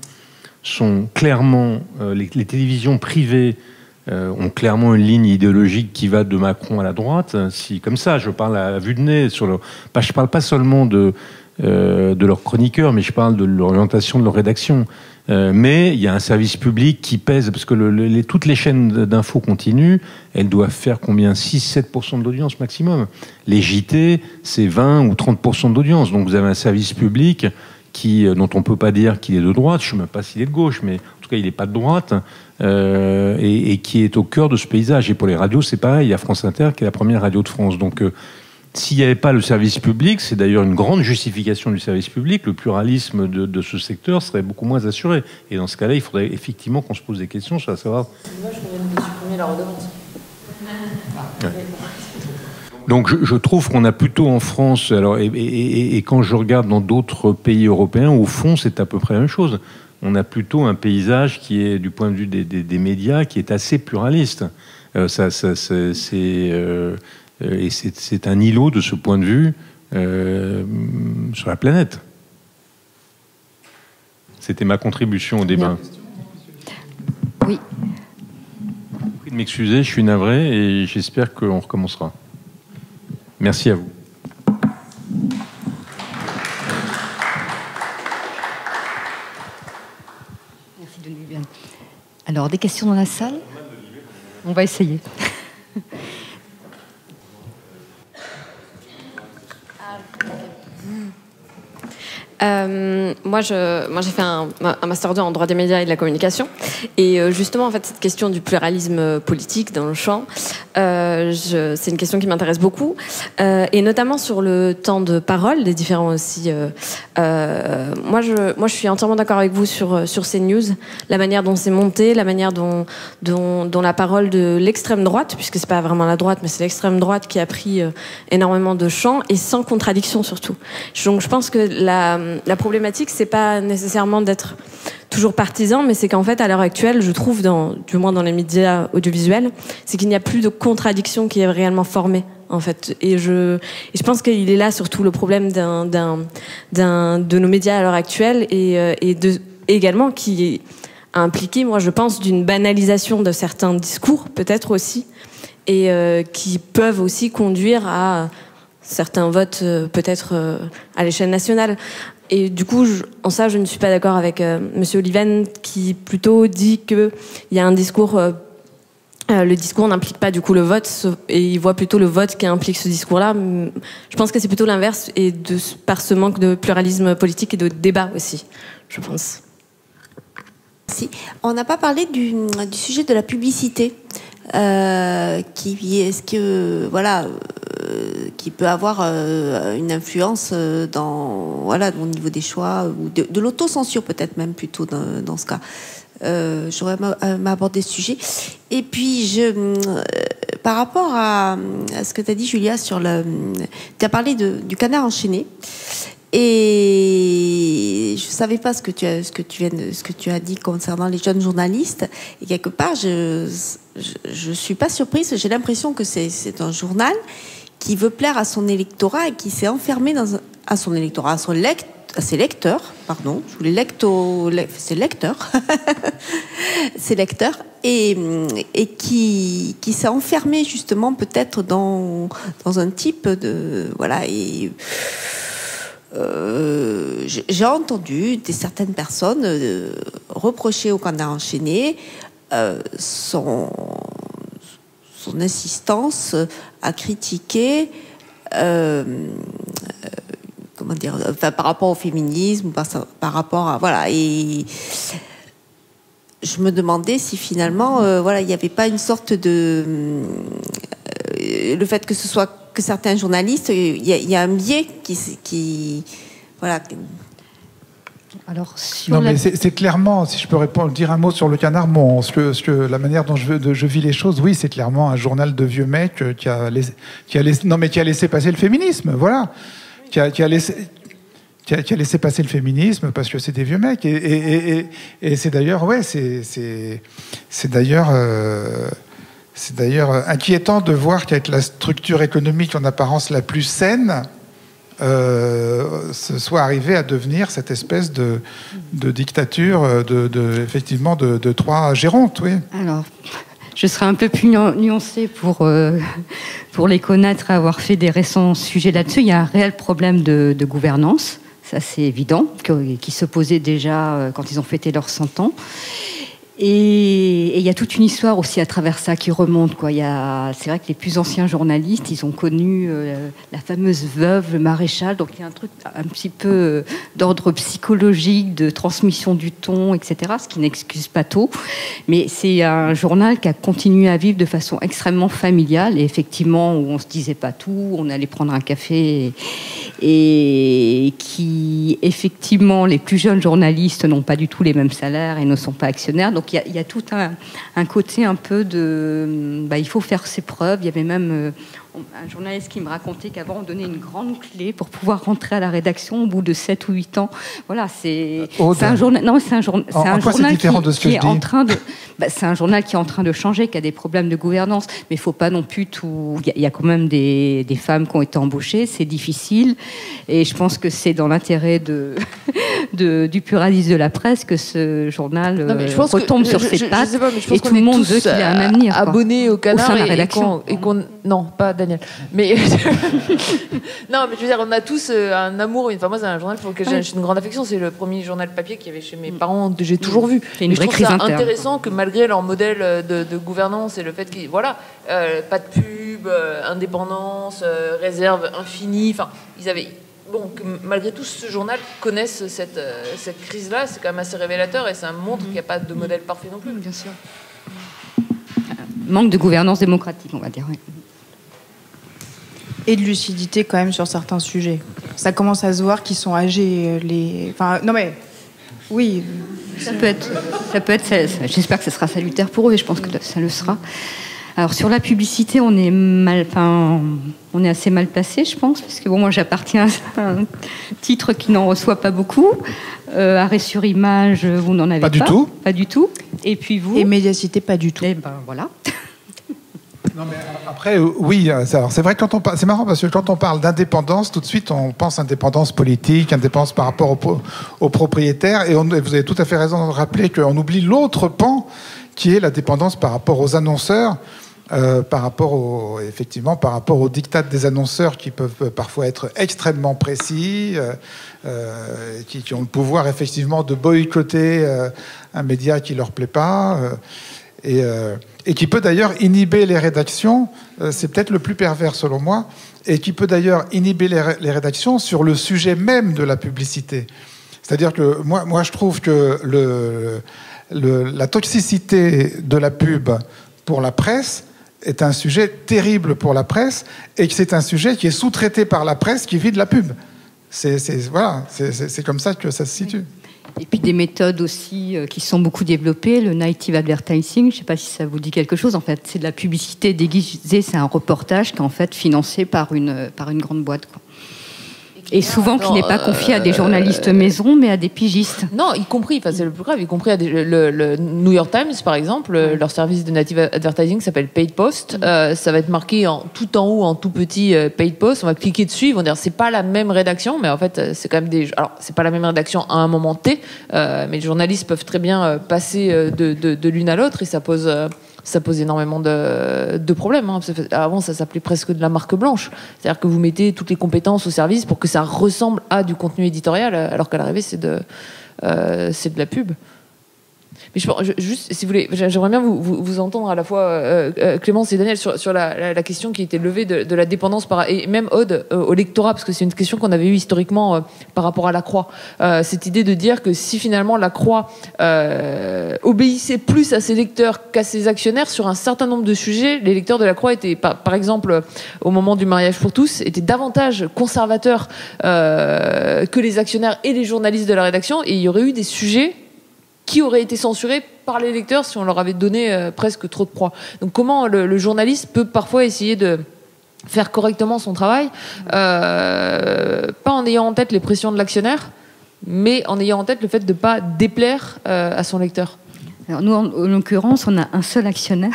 sont clairement... les télévisions privées ont clairement une ligne idéologique qui va de Macron à la droite. Comme ça, je parle à vue de nez. Je ne parle pas seulement de leurs chroniqueurs, mais je parle de l'orientation de leur rédaction. Mais il y a un service public qui pèse, parce que toutes les chaînes d'infos continues, elles doivent faire combien? 6-7% de l'audience maximum. Les JT, c'est 20 ou 30% d'audience. Donc vous avez un service public dont on ne peut pas dire qu'il est de droite, je ne sais même pas s'il est de gauche, mais en tout cas il n'est pas de droite, et qui est au cœur de ce paysage. Et pour les radios, c'est pareil, il y a France Inter qui est la première radio de France. Donc s'il n'y avait pas le service public, c'est d'ailleurs une grande justification du service public, le pluralisme de ce secteur serait beaucoup moins assuré. Et dans ce cas-là, il faudrait effectivement qu'on se pose des questions sur savoir... C'est dommage qu'on vienne de supprimer la redevance. Ouais. Donc je trouve qu'on a plutôt en France, alors, et quand je regarde dans d'autres pays européens, au fond, c'est à peu près la même chose. On a plutôt un paysage qui est, du point de vue des médias, qui est assez pluraliste. Et c'est un îlot de ce point de vue sur la planète. C'était ma contribution au débat. Oui. Je prie de m'excuser, je suis navré et j'espère qu'on recommencera. Merci à vous. Merci de nous bien. Alors, des questions dans la salle? On va essayer. Moi, j'ai fait un master 2 en droit des médias et de la communication. Et justement, en fait, cette question du pluralisme politique dans le champ, C'est une question qui m'intéresse beaucoup, et notamment sur le temps de parole des différents aussi. Moi, je suis entièrement d'accord avec vous sur CNews, la manière dont c'est monté, la manière dont la parole de l'extrême droite, puisque c'est pas vraiment la droite, mais c'est l'extrême droite qui a pris énormément de champ et sans contradiction surtout. Donc, je pense que la problématique, c'est pas nécessairement d'être toujours partisan, mais c'est qu'en fait, à l'heure actuelle, je trouve, du moins dans les médias audiovisuels, c'est qu'il n'y a plus de contradiction qui est réellement formée, en fait. Et je pense qu'il est là surtout le problème de nos médias à l'heure actuelle et également qui a impliqué, moi, je pense, d'une banalisation de certains discours, peut-être aussi, et qui peuvent aussi conduire à certains votes, peut-être à l'échelle nationale. Et du coup, en ça, je ne suis pas d'accord avec Monsieur Oliven, qui plutôt dit qu'il y a un discours. Le discours n'implique pas du coup le vote, et il voit plutôt le vote qui implique ce discours-là. Je pense que c'est plutôt l'inverse, et par ce manque de pluralisme politique et de débat aussi, je pense. Merci. On n'a pas parlé du sujet de la publicité. Qui peut avoir une influence au niveau des choix, ou de l'autocensure peut-être même plutôt dans ce cas. J'aurais abordé ce sujet. Et puis, par rapport à ce que tu as dit, Julia, tu as parlé du canard enchaîné. Et je savais pas ce que tu as dit concernant les jeunes journalistes. Et quelque part, je suis pas surprise. J'ai l'impression que c'est un journal qui veut plaire à son électorat et qui s'est enfermé à son électorat, à ses lecteurs, pardon. Je voulais ses lecteurs, ses lecteurs, et qui s'est enfermé justement peut-être dans un type de et j'ai entendu certaines personnes reprocher au canard enchaîné son insistance à critiquer par rapport au féminisme, par rapport à et je me demandais si finalement il n'y avait pas une sorte de le fait que ce soit que certains journalistes, il y a un biais qui Alors, mais c'est clairement, si je peux dire un mot sur le canard, la manière dont je vis les choses, oui, c'est clairement un journal de vieux mecs qui a laissé passer le féminisme, voilà, qui a laissé passer le féminisme parce que c'est des vieux mecs, et c'est d'ailleurs, c'est d'ailleurs inquiétant de voir qu'avec la structure économique en apparence la plus saine, ce soit arrivé à devenir cette espèce de dictature effectivement de trois gérontes, oui. Alors, je serai un peu plus nuancée pour les connaître et avoir fait des récents sujets là-dessus. Il y a un réel problème de gouvernance, ça c'est évident, qui se posait déjà quand ils ont fêté leurs 100 ans. Et il y a toute une histoire aussi à travers ça qui remonte, quoi. C'est vrai que les plus anciens journalistes, ils ont connu la fameuse veuve, le maréchal. Donc il y a un truc un petit peu d'ordre psychologique, de transmission du ton, etc. Ce qui n'excuse pas tout. Mais c'est un journal qui a continué à vivre de façon extrêmement familiale. Et effectivement, où on se disait pas tout, on allait prendre un café. Et qui, effectivement, les plus jeunes journalistes n'ont pas du tout les mêmes salaires et ne sont pas actionnaires. Donc il y a tout un côté un peu de... il faut faire ses preuves. Il y avait même un journaliste qui me racontait qu'avant on donnait une grande clé pour pouvoir rentrer à la rédaction au bout de 7 ou 8 ans. Voilà, c'est un journal... Non, c'est un journal qui est en train de... c'est un journal qui est en train de changer, qui a des problèmes de gouvernance, mais il ne faut pas non plus tout... Il y a quand même des femmes qui ont été embauchées, c'est difficile, et je pense que c'est dans l'intérêt du pluralisme de la presse que ce journal retombe sur ses pattes, et tout le monde veut qu'il ait un avenir. Abonné au canard et qu'on... Non, pas Daniel. Mais non, mais je veux dire, on a tous un amour. Enfin, moi, c'est un journal pour lequel j'ai une grande affection. C'est le premier journal papier qu'il y avait chez mes parents, que j'ai toujours vu. C'est une vraie crise interne. Je trouve ça intéressant que malgré leur modèle de gouvernance et le fait qu'ils, pas de pub, indépendance, réserve infinie. Enfin, ils avaient. Bon, que malgré tout, ce journal connaisse cette crise-là, c'est quand même assez révélateur, et ça montre qu'il n'y a pas de modèle parfait non plus. Bien sûr. manque de gouvernance démocratique, on va dire. Oui. Et de lucidité quand même sur certains sujets. Ça commence à se voir qu'ils sont âgés. Enfin, non mais, oui. Ça peut être j'espère que ce sera salutaire pour eux, et je pense que ça le sera. Alors sur la publicité, on est assez mal placé, je pense, parce que bon, moi j'appartiens à un titre qui n'en reçoit pas beaucoup. Arrêt sur image, vous n'en avez pas. Pas du tout. Et puis vous. Et Médiacité, pas du tout. Et ben voilà. Non, mais après, oui, alors c'est vrai que c'est marrant parce que quand on parle d'indépendance, tout de suite on pense indépendance politique, indépendance par rapport aux propriétaires, et vous avez tout à fait raison de rappeler qu'on oublie l'autre pan qui est la dépendance par rapport aux annonceurs, par rapport aux diktats des annonceurs qui peuvent parfois être extrêmement précis, qui ont le pouvoir effectivement de boycotter un média qui leur plaît pas. Et qui peut d'ailleurs inhiber les rédactions, c'est peut-être le plus pervers selon moi, et qui peut d'ailleurs inhiber les rédactions sur le sujet même de la publicité. C'est-à-dire que moi je trouve que la toxicité de la pub pour la presse est un sujet terrible pour la presse, et que c'est un sujet qui est sous-traité par la presse qui vit de la pub. C'est comme ça que ça se situe. Et puis des méthodes aussi qui sont beaucoup développées, le native advertising, je ne sais pas si ça vous dit quelque chose, en fait, c'est de la publicité déguisée, c'est un reportage qui est en fait financé par une grande boîte, quoi. Et souvent qui n'est pas confié à des journalistes maison, mais à des pigistes. Non, y compris, c'est le plus grave, y compris à le New York Times, par exemple, leur service de native advertising s'appelle Paid Post. Ça va être marqué tout en haut, en tout petit, Paid Post. On va cliquer dessus, ils vont dire c'est pas la même rédaction, mais en fait, c'est quand même alors, c'est pas la même rédaction à un moment T, mais les journalistes peuvent très bien passer de l'une à l'autre, et ça pose énormément de problèmes. Avant, ça s'appelait presque de la marque blanche. C'est-à-dire que vous mettez toutes les compétences au service pour que ça ressemble à du contenu éditorial, alors qu'à l'arrivée, c'est de la pub. Mais juste, si vous voulez, j'aimerais bien vous entendre à la fois, Clémence et Daniel, sur la question qui a été levée de la dépendance, et même Aude, au lectorat, parce que c'est une question qu'on avait eue historiquement par rapport à la Croix. Cette idée de dire que si finalement la Croix obéissait plus à ses lecteurs qu'à ses actionnaires sur un certain nombre de sujets, les lecteurs de la Croix étaient, par exemple, au moment du mariage pour tous, étaient davantage conservateurs que les actionnaires et les journalistes de la rédaction, et il y aurait eu des sujets qui auraient été censurés par les lecteurs si on leur avait donné presque trop de proie. Donc comment le journaliste peut parfois essayer de faire correctement son travail, pas en ayant en tête les pressions de l'actionnaire, mais en ayant en tête le fait de ne pas déplaire à son lecteur. Alors nous, en l'occurrence, on a un seul actionnaire.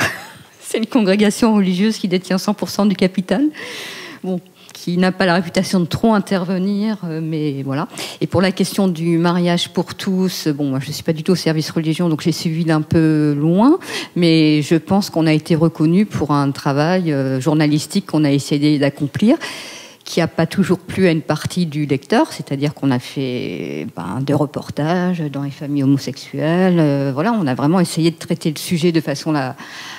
C'est une congrégation religieuse qui détient 100% du capital. Bon, qui n'a pas la réputation de trop intervenir, mais voilà. Et pour la question du mariage pour tous, bon, moi je ne suis pas du tout au service religion, donc j'ai suivi d'un peu loin, mais je pense qu'on a été reconnu pour un travail journalistique qu'on a essayé d'accomplir, qui n'a pas toujours plu à une partie du lecteur, c'est-à-dire qu'on a fait des reportages dans les familles homosexuelles. Voilà, on a vraiment essayé de traiter le sujet de façon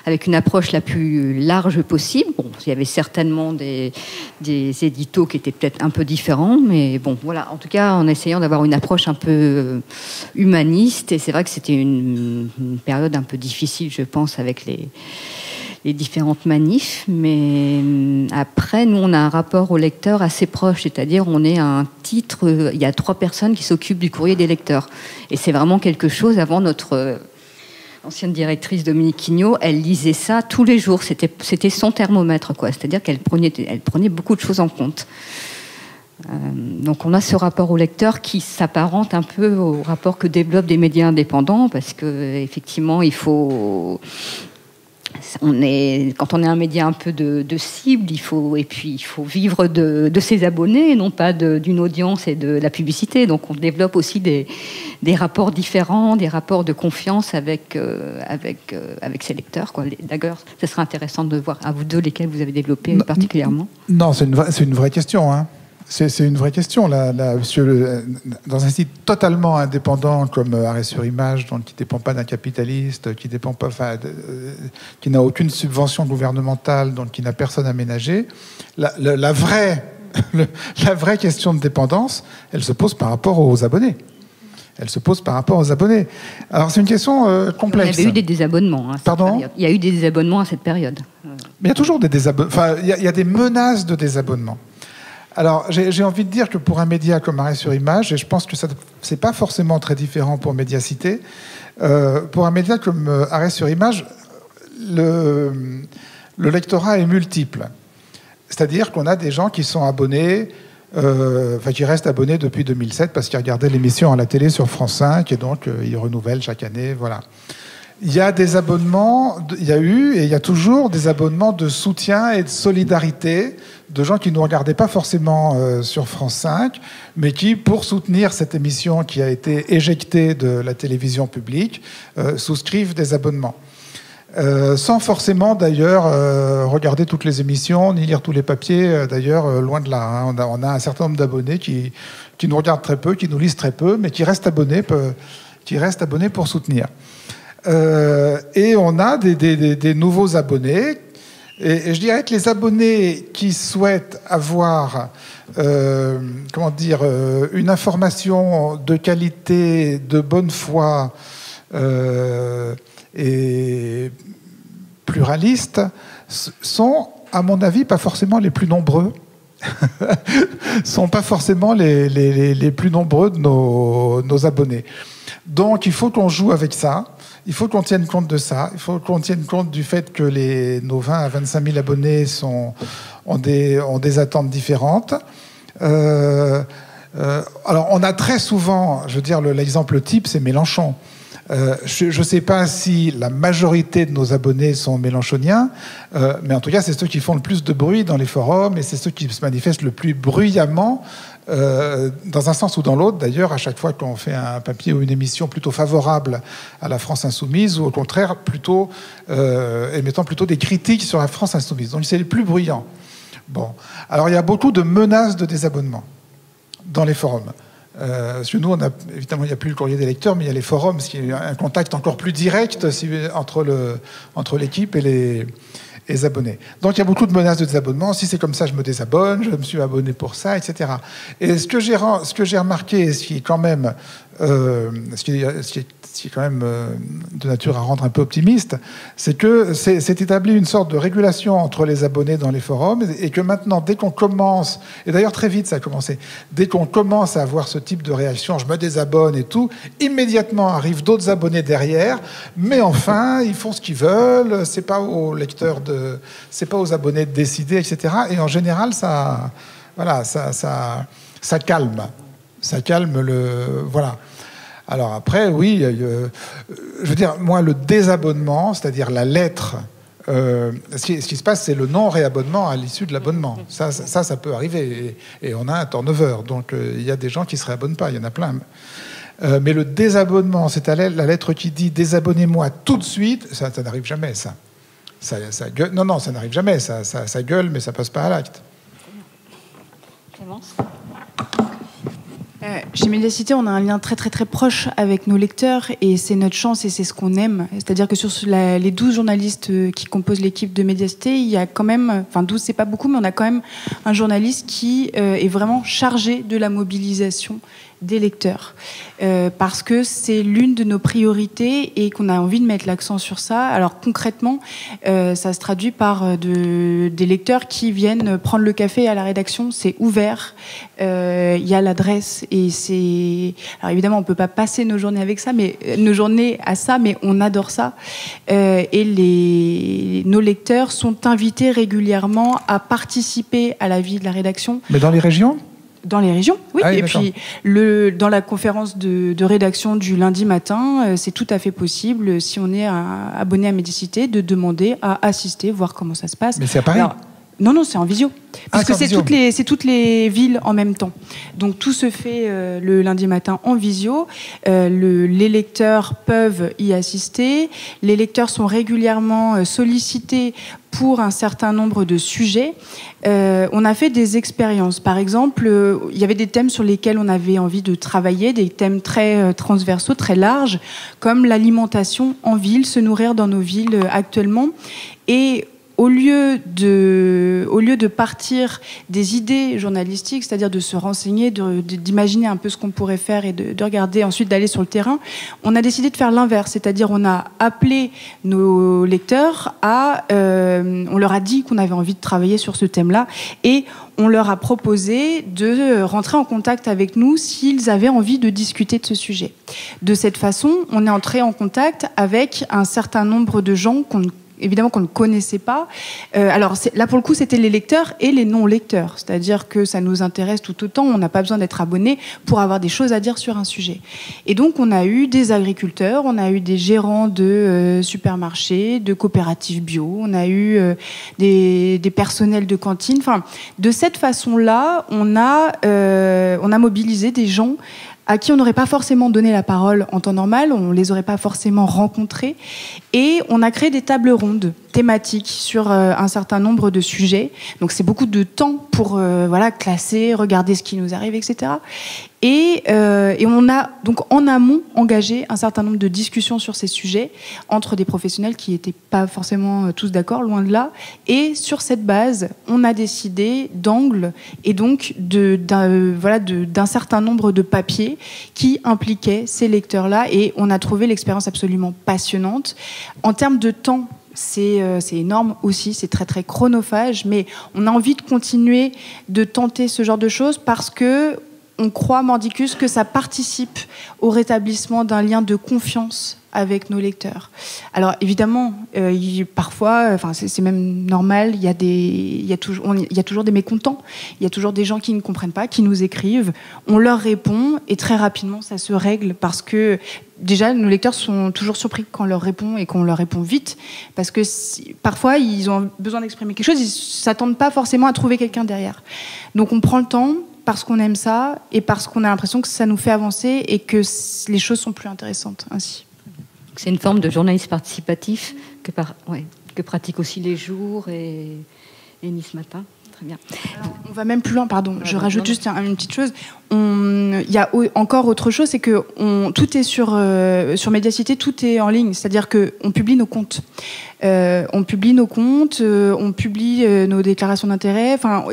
avec une approche la plus large possible. Bon, il y avait certainement des éditos qui étaient peut-être un peu différents, mais bon, voilà. En tout cas, en essayant d'avoir une approche un peu humaniste, et c'est vrai que c'était une période un peu difficile, je pense, avec les différentes manifs, mais après, nous, on a un rapport au lecteur assez proche, c'est-à-dire on est à un titre, il y a 3 personnes qui s'occupent du courrier des lecteurs. Et c'est vraiment quelque chose, avant notre ancienne directrice Dominique Quignot, elle lisait ça tous les jours, c'était son thermomètre, quoi. C'est-à-dire qu'elle prenait beaucoup de choses en compte. Donc on a ce rapport au lecteur qui s'apparente un peu au rapport que développent des médias indépendants, parce que effectivement, quand on est un média un peu de cible, il faut vivre de ses abonnés, non pas d'une audience et de la publicité. Donc on développe aussi des rapports différents, des rapports de confiance avec ses lecteurs, quoi. D'ailleurs, ce serait intéressant de voir à vous deux lesquels vous avez développé particulièrement. Non, c'est une vraie question, hein. C'est une vraie question. Dans un site totalement indépendant comme Arrêt sur image, donc qui ne dépend pas d'un capitaliste, qui n'a aucune subvention gouvernementale, donc qui n'a personne à ménager, la vraie question de dépendance, elle se pose par rapport aux abonnés. Elle se pose par rapport aux abonnés. Alors c'est une question complexe. Il y avait eu des désabonnements. Pardon ? Il y a eu des désabonnements à cette période. Mais il y a toujours des désabonnements. Enfin, il y a des menaces de désabonnement. Alors, j'ai envie de dire que pour un média comme Arrêt sur Image, et je pense que c'est pas forcément très différent pour Médiacité, pour un média comme Arrêt sur Image, le lectorat est multiple. C'est-à-dire qu'on a des gens qui sont abonnés, qui restent abonnés depuis 2007 parce qu'ils regardaient l'émission à la télé sur France 5 et donc ils renouvellent chaque année, voilà. Il y a des abonnements, il y a eu et il y a toujours des abonnements de soutien et de solidarité de gens qui ne nous regardaient pas forcément sur France 5, mais qui, pour soutenir cette émission qui a été éjectée de la télévision publique, souscrivent des abonnements. Sans forcément d'ailleurs regarder toutes les émissions ni lire tous les papiers, d'ailleurs loin de là, hein. On a un certain nombre d'abonnés qui nous regardent très peu, qui nous lisent très peu, mais qui restent abonnés pour soutenir. Et on a des nouveaux abonnés, et je dirais que les abonnés qui souhaitent avoir une information de qualité, de bonne foi et pluralistes sont, à mon avis, pas forcément les plus nombreux. Sont pas forcément les plus nombreux de nos abonnés. Donc, il faut qu'on joue avec ça. Il faut qu'on tienne compte de ça. Il faut qu'on tienne compte du fait que nos 20 à 25 000 abonnés ont des attentes différentes. Alors, on a très souvent, je veux dire, l'exemple type, c'est Mélenchon. Je ne sais pas si la majorité de nos abonnés sont mélenchoniens, mais en tout cas, c'est ceux qui font le plus de bruit dans les forums et c'est ceux qui se manifestent le plus bruyamment, dans un sens ou dans l'autre, d'ailleurs, à chaque fois qu'on fait un papier ou une émission plutôt favorable à la France insoumise ou au contraire, plutôt émettant plutôt des critiques sur la France insoumise. Donc, c'est les plus bruyants. Bon. Alors, il y a beaucoup de menaces de désabonnement dans les forums. Parce que nous, évidemment, il n'y a plus le courrier des lecteurs, mais il y a les forums, ce qui est un contact encore plus direct entre l'équipe et les abonnés. Donc, il y a beaucoup de menaces de désabonnement. Si c'est comme ça, je me désabonne, je me suis abonné pour ça, etc. Et ce que j'ai remarqué, ce qui est quand même de nature à rendre un peu optimiste, c'est que c'est établi une sorte de régulation entre les abonnés dans les forums et que maintenant, dès qu'on commence, et d'ailleurs très vite ça a commencé, dès qu'on commence à avoir ce type de réaction, je me désabonne et tout, immédiatement arrivent d'autres abonnés derrière, mais enfin, ils font ce qu'ils veulent, c'est pas aux lecteurs c'est pas aux abonnés de décider, etc. Et en général, ça calme. Ça calme voilà. Alors après, oui, je veux dire, moi, le désabonnement, c'est-à-dire la lettre, ce qui se passe, c'est le non-réabonnement à l'issue de l'abonnement. Ça peut arriver. Et on a un turnover. Donc, il y a des gens qui ne se réabonnent pas. Il y en a plein. Mais le désabonnement, c'est la lettre qui dit « désabonnez-moi tout de suite », ça n'arrive jamais, ça. Ça gueule. Non, ça n'arrive jamais. Ça gueule, mais ça ne passe pas à l'acte. Clémence ? Chez Médiacité, on a un lien très très très proche avec nos lecteurs et c'est notre chance et c'est ce qu'on aime. C'est-à-dire que sur les 12 journalistes qui composent l'équipe de Médiacité, il y a quand même, 12 c'est pas beaucoup, mais on a quand même un journaliste qui est vraiment chargé de la mobilisation des lecteurs. Parce que c'est l'une de nos priorités et qu'on a envie de mettre l'accent sur ça. Alors concrètement, ça se traduit par des lecteurs qui viennent prendre le café à la rédaction. C'est ouvert, il y a l'adresse et c'est... Alors évidemment, on peut pas passer nos journées avec ça, mais nos journées à ça, mais on adore ça. Et nos lecteurs sont invités régulièrement à participer à la vie de la rédaction. Mais dans les régions ? Dans les régions, oui. Ah oui, et puis, dans la conférence de rédaction du lundi matin, c'est tout à fait possible, si on est abonné à Médiacité, de demander à assister, voir comment ça se passe. Mais c'est à Paris ? Non, c'est en visio. Parce que c'est visio. toutes les villes en même temps. Donc tout se fait le lundi matin en visio. Les lecteurs peuvent y assister. Les lecteurs sont régulièrement sollicités pour un certain nombre de sujets. On a fait des expériences. Par exemple, il y avait des thèmes sur lesquels on avait envie de travailler, des thèmes très transversaux, très larges, comme l'alimentation en ville, se nourrir dans nos villes actuellement. Et au lieu de partir des idées journalistiques, c'est-à-dire de se renseigner, d'imaginer un peu ce qu'on pourrait faire et de regarder, ensuite d'aller sur le terrain, on a décidé de faire l'inverse, c'est-à-dire on a appelé nos lecteurs on leur a dit qu'on avait envie de travailler sur ce thème-là et on leur a proposé de rentrer en contact avec nous s'ils avaient envie de discuter de ce sujet. De cette façon, on est entré en contact avec un certain nombre de gens évidemment qu'on ne connaissait pas. Alors là, pour le coup, c'était les lecteurs et les non-lecteurs. C'est-à-dire que ça nous intéresse tout autant. On n'a pas besoin d'être abonné pour avoir des choses à dire sur un sujet. Et donc, on a eu des agriculteurs, on a eu des gérants de supermarchés, de coopératives bio, on a eu des personnels de cantine. Enfin, de cette façon-là, on a mobilisé des gens à qui on n'aurait pas forcément donné la parole en temps normal, on les aurait pas forcément rencontrés, et on a créé des tables rondes thématiques sur un certain nombre de sujets. Donc c'est beaucoup de temps pour classer, regarder ce qui nous arrive, etc. Et on a donc en amont engagé un certain nombre de discussions sur ces sujets entre des professionnels qui n'étaient pas forcément tous d'accord, loin de là. Et sur cette base, on a décidé d'angles et donc d'un certain nombre de papiers qui impliquaient ces lecteurs-là. Et on a trouvé l'expérience absolument passionnante. En termes de temps, c'est énorme aussi, c'est très très chronophage, mais on a envie de continuer de tenter ce genre de choses parce que on croit, Mordicus, que ça participe au rétablissement d'un lien de confiance avec nos lecteurs. Alors évidemment, parfois, c'est même normal, il y a toujours des mécontents, il y a toujours des gens qui ne comprennent pas, qui nous écrivent, on leur répond et très rapidement ça se règle parce que déjà nos lecteurs sont toujours surpris quand on leur répond et qu'on leur répond vite parce que parfois ils ont besoin d'exprimer quelque chose, ils s'attendent pas forcément à trouver quelqu'un derrière. Donc on prend le temps parce qu'on aime ça et parce qu'on a l'impression que ça nous fait avancer et que les choses sont plus intéressantes ainsi. C'est une forme de journalisme participatif que pratiquent aussi Les Jours et Nice Matin. Très bien. Alors, on va même plus loin, pardon. Je rajoute juste une petite chose. Il y a encore autre chose, c'est que tout est sur Médiacité, tout est en ligne. C'est-à-dire qu'on publie nos comptes. On publie nos déclarations d'intérêt. Enfin,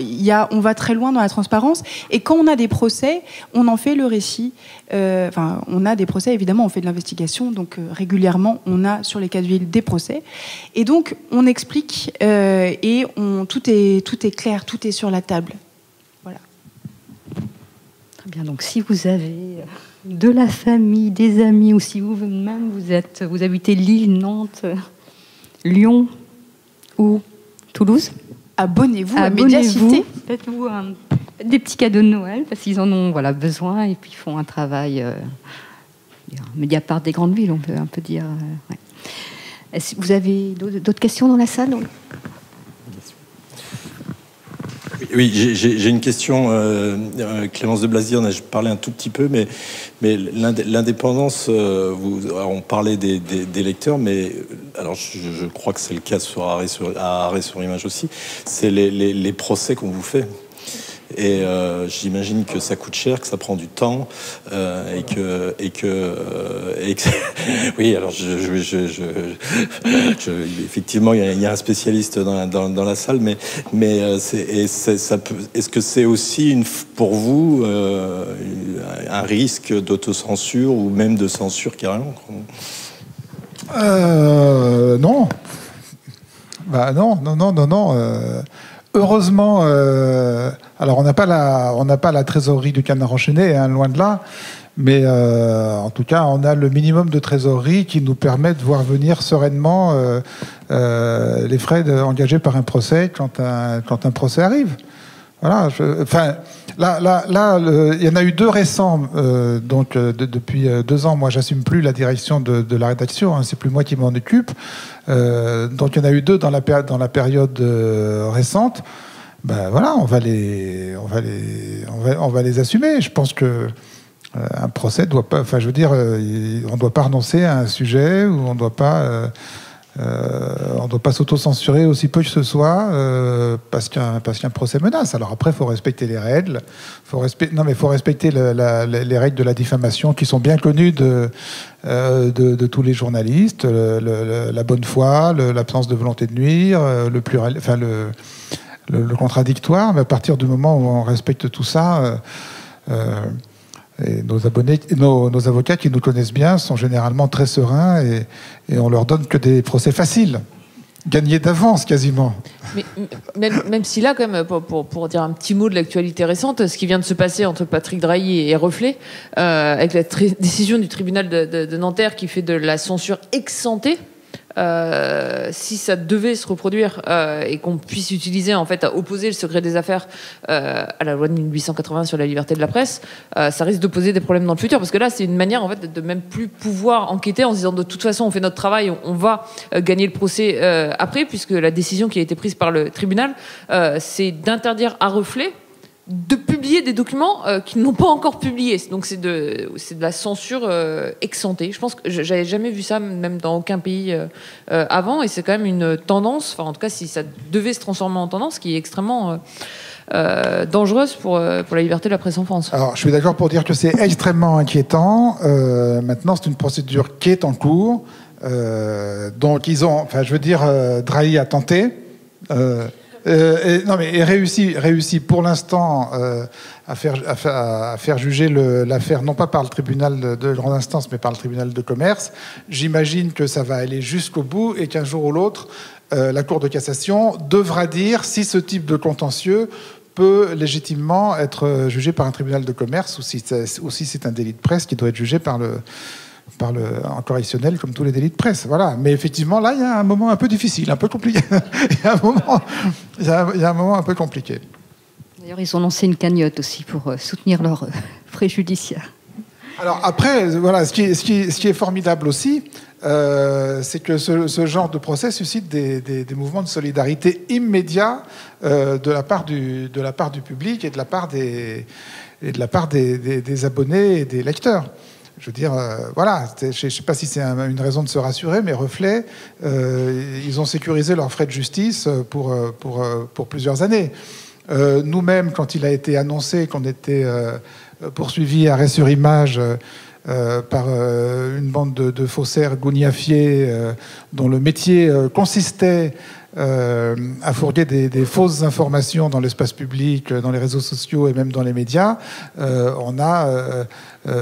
on va très loin dans la transparence. Et quand on a des procès, on en fait le récit. On a des procès, évidemment, on fait de l'investigation. Donc, régulièrement, on a sur les cas de ville des procès. Et donc, on explique tout est clair, tout est sur la table. Voilà. Très bien. Donc, si vous avez de la famille, des amis, ou si vous-même vous habitez Lille, Nantes, Lyon ou Toulouse, abonnez-vous à Médiacité. Faites-vous des petits cadeaux de Noël parce qu'ils en ont besoin et puis ils font un travail Mediapart des grandes villes, on peut un peu dire. Ouais. Est-ce que vous avez d'autres questions dans la salle? Oui, j'ai une question. Clémence de Blazy en a parlé un tout petit peu, mais l'indépendance, on parlait des lecteurs, mais alors je crois que c'est le cas à Arrêt sur Image aussi, c'est les procès qu'on vous fait. Et j'imagine que ça coûte cher, que ça prend du temps, et que oui. Alors effectivement, il y a un spécialiste dans la salle, mais est-ce que c'est aussi pour vous un risque d'autocensure ou même de censure carrément? Non. Non. Heureusement, alors on n'a pas la trésorerie du Canard enchaîné, hein, loin de là, mais en tout cas, on a le minimum de trésorerie qui nous permet de voir venir sereinement les frais engagés par un procès quand un procès arrive. Voilà. Là, il y en a eu deux récents. Depuis 2 ans, moi, j'assume plus la direction de la rédaction. Hein, c'est plus moi qui m'en occupe. Donc, il y en a eu 2 dans la période récente. Ben voilà, on va les assumer. Je pense que un procès doit pas. Enfin, je veux dire, on doit pas renoncer à un sujet ou on doit pas. On ne doit pas s'auto-censurer aussi peu que ce soit parce qu'un procès menace. Alors après, il faut respecter les règles. Faut respecter les règles de la diffamation qui sont bien connues de tous les journalistes. La bonne foi, l'absence de volonté de nuire, le contradictoire. Mais à partir du moment où on respecte tout ça... Et nos abonnés, nos avocats qui nous connaissent bien sont généralement très sereins et on leur donne que des procès faciles, gagnés d'avance quasiment. Mais même si là, quand même, pour dire un petit mot de l'actualité récente, ce qui vient de se passer entre Patrick Drahi et Reflet, avec la décision du tribunal de Nanterre qui fait de la censure ex-ante, si ça devait se reproduire et qu'on puisse utiliser en fait à opposer le secret des affaires à la loi de 1880 sur la liberté de la presse, ça risque de poser des problèmes dans le futur parce que là c'est une manière en fait de même plus pouvoir enquêter en se disant de toute façon on fait notre travail, on va gagner le procès après, puisque la décision qui a été prise par le tribunal c'est d'interdire à Reflet de publier des documents qu'ils n'ont pas encore publiés. Donc c'est de la censure ex-ante. Je pense que j'avais jamais vu ça, même dans aucun pays avant, et c'est quand même une tendance, enfin en tout cas si ça devait se transformer en tendance, qui est extrêmement dangereuse pour la liberté de la presse en France. Alors je suis d'accord pour dire que c'est extrêmement inquiétant. Maintenant c'est une procédure qui est en cours. Donc ils ont, enfin je veux dire, Drahi a tenté. Réussi pour l'instant à faire juger l'affaire non pas par le tribunal de grande instance mais par le tribunal de commerce. J'imagine que ça va aller jusqu'au bout et qu'un jour ou l'autre la Cour de cassation devra dire si ce type de contentieux peut légitimement être jugé par un tribunal de commerce ou si c'est un délit de presse qui doit être jugé en correctionnel comme tous les délits de presse. Voilà. Mais effectivement, là, il y a un moment un peu difficile, un peu compliqué. Il y a un moment un peu compliqué. D'ailleurs, ils ont lancé une cagnotte aussi pour soutenir leurs frais judiciaires. Alors après, voilà, ce qui est formidable aussi, c'est que ce genre de procès suscite des mouvements de solidarité immédiats de la part du public et de la part des abonnés et des lecteurs. Je veux dire, voilà, je ne sais pas si c'est une raison de se rassurer, mais Reflet, ils ont sécurisé leurs frais de justice pour plusieurs années. Nous-mêmes, quand il a été annoncé qu'on était poursuivis arrêt sur image par une bande de faussaires gougnafiers dont le métier consistait à fourguer des fausses informations dans l'espace public, dans les réseaux sociaux et même dans les médias, on a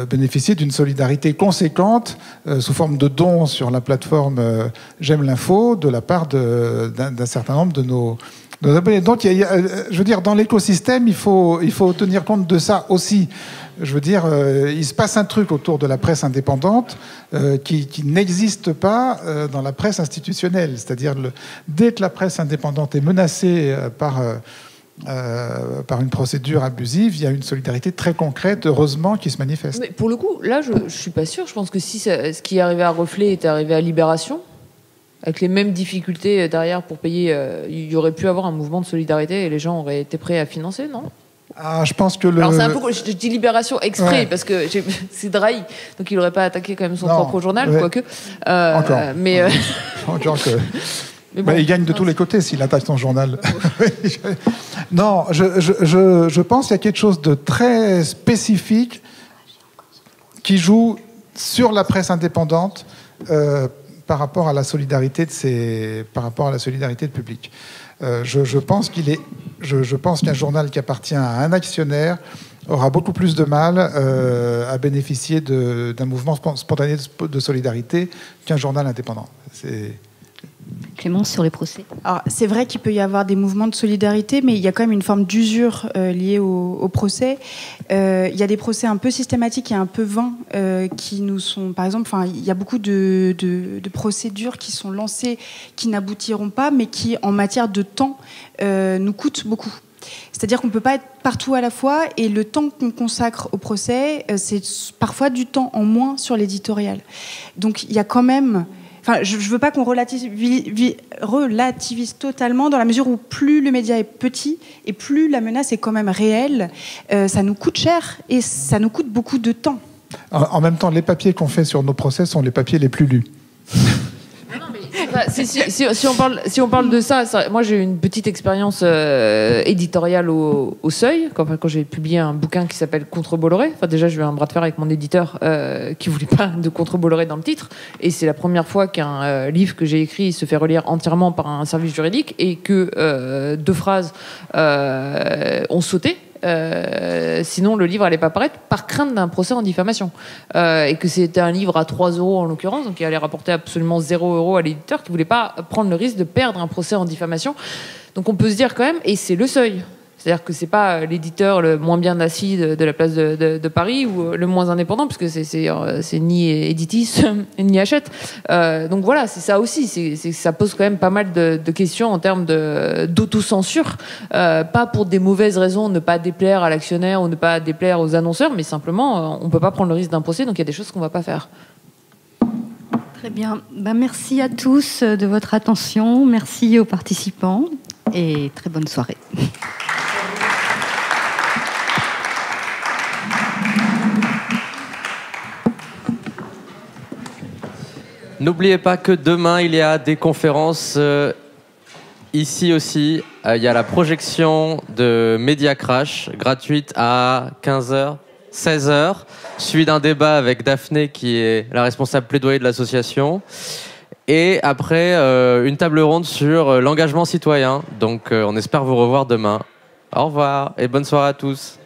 bénéficié d'une solidarité conséquente sous forme de dons sur la plateforme J'aime l'info de la part d'un certain nombre de nos abonnés. Donc, je veux dire, dans l'écosystème, il faut tenir compte de ça aussi. Je veux dire, il se passe un truc autour de la presse indépendante qui n'existe pas dans la presse institutionnelle. C'est-à-dire, dès que la presse indépendante est menacée par une procédure abusive, il y a une solidarité très concrète, heureusement, qui se manifeste. Mais pour le coup, là, je ne suis pas sûre. Je pense que si ce qui est arrivé à Reflet était arrivé à Libération, avec les mêmes difficultés derrière pour payer, il y aurait pu avoir un mouvement de solidarité et les gens auraient été prêts à financer, non ? Ah, je pense que Alors c'est un peu, je dis Libération exprès parce que c'est Drahi, donc il n'aurait pas attaqué quand même son propre journal, quoique. Encore. Mais encore que. Mais bon, il gagne de tous les côtés s'il attaque son journal. Non, je pense qu'il y a quelque chose de très spécifique qui joue sur la presse indépendante par rapport à la solidarité de public. Je pense qu'un journal qui appartient à un actionnaire aura beaucoup plus de mal à bénéficier d'un mouvement spontané de solidarité qu'un journal indépendant. Clémence, sur les procès. Alors, c'est vrai qu'il peut y avoir des mouvements de solidarité, mais il y a quand même une forme d'usure liée au procès. Il y a des procès un peu systématiques et un peu vains qui nous sont, par exemple, il y a beaucoup de procédures qui sont lancées, qui n'aboutiront pas, mais qui, en matière de temps, nous coûtent beaucoup. C'est-à-dire qu'on ne peut pas être partout à la fois, et le temps qu'on consacre au procès, c'est parfois du temps en moins sur l'éditorial. Donc il y a quand même... Enfin, je ne veux pas qu'on relativise totalement, dans la mesure où plus le média est petit et plus la menace est quand même réelle, ça nous coûte cher et ça nous coûte beaucoup de temps. En même temps, les papiers qu'on fait sur nos procès sont les papiers les plus lus. Enfin, si on parle de ça, moi j'ai eu une petite expérience éditoriale au Seuil, quand j'ai publié un bouquin qui s'appelle Contre Bolloré. Enfin, déjà, j'ai eu un bras de fer avec mon éditeur qui voulait pas de Contre Bolloré dans le titre. Et c'est la première fois qu'un livre que j'ai écrit se fait relire entièrement par un service juridique et que 2 phrases ont sauté. Sinon le livre allait pas paraître par crainte d'un procès en diffamation et que c'était un livre à 3 € en l'occurrence, donc il allait rapporter absolument 0 € à l'éditeur qui voulait pas prendre le risque de perdre un procès en diffamation. Donc on peut se dire quand même, et c'est le Seuil, c'est-à-dire que c'est pas l'éditeur le moins bien assis de la place de Paris ou le moins indépendant, puisque c'est ni Editis ni Hachette. Donc voilà, c'est ça aussi. Ça pose quand même pas mal de questions en termes d'autocensure. Pas pour des mauvaises raisons, ne pas déplaire à l'actionnaire ou ne pas déplaire aux annonceurs, mais simplement, on peut pas prendre le risque d'un procès, donc il y a des choses qu'on va pas faire. Très bien. Merci à tous de votre attention. Merci aux participants et très bonne soirée. N'oubliez pas que demain, il y a des conférences ici aussi. Il y a la projection de Media Crash, gratuite à 15h, 16h, suivi d'un débat avec Daphné, qui est la responsable plaidoyer de l'association. Et après, une table ronde sur l'engagement citoyen. Donc, on espère vous revoir demain. Au revoir et bonne soirée à tous.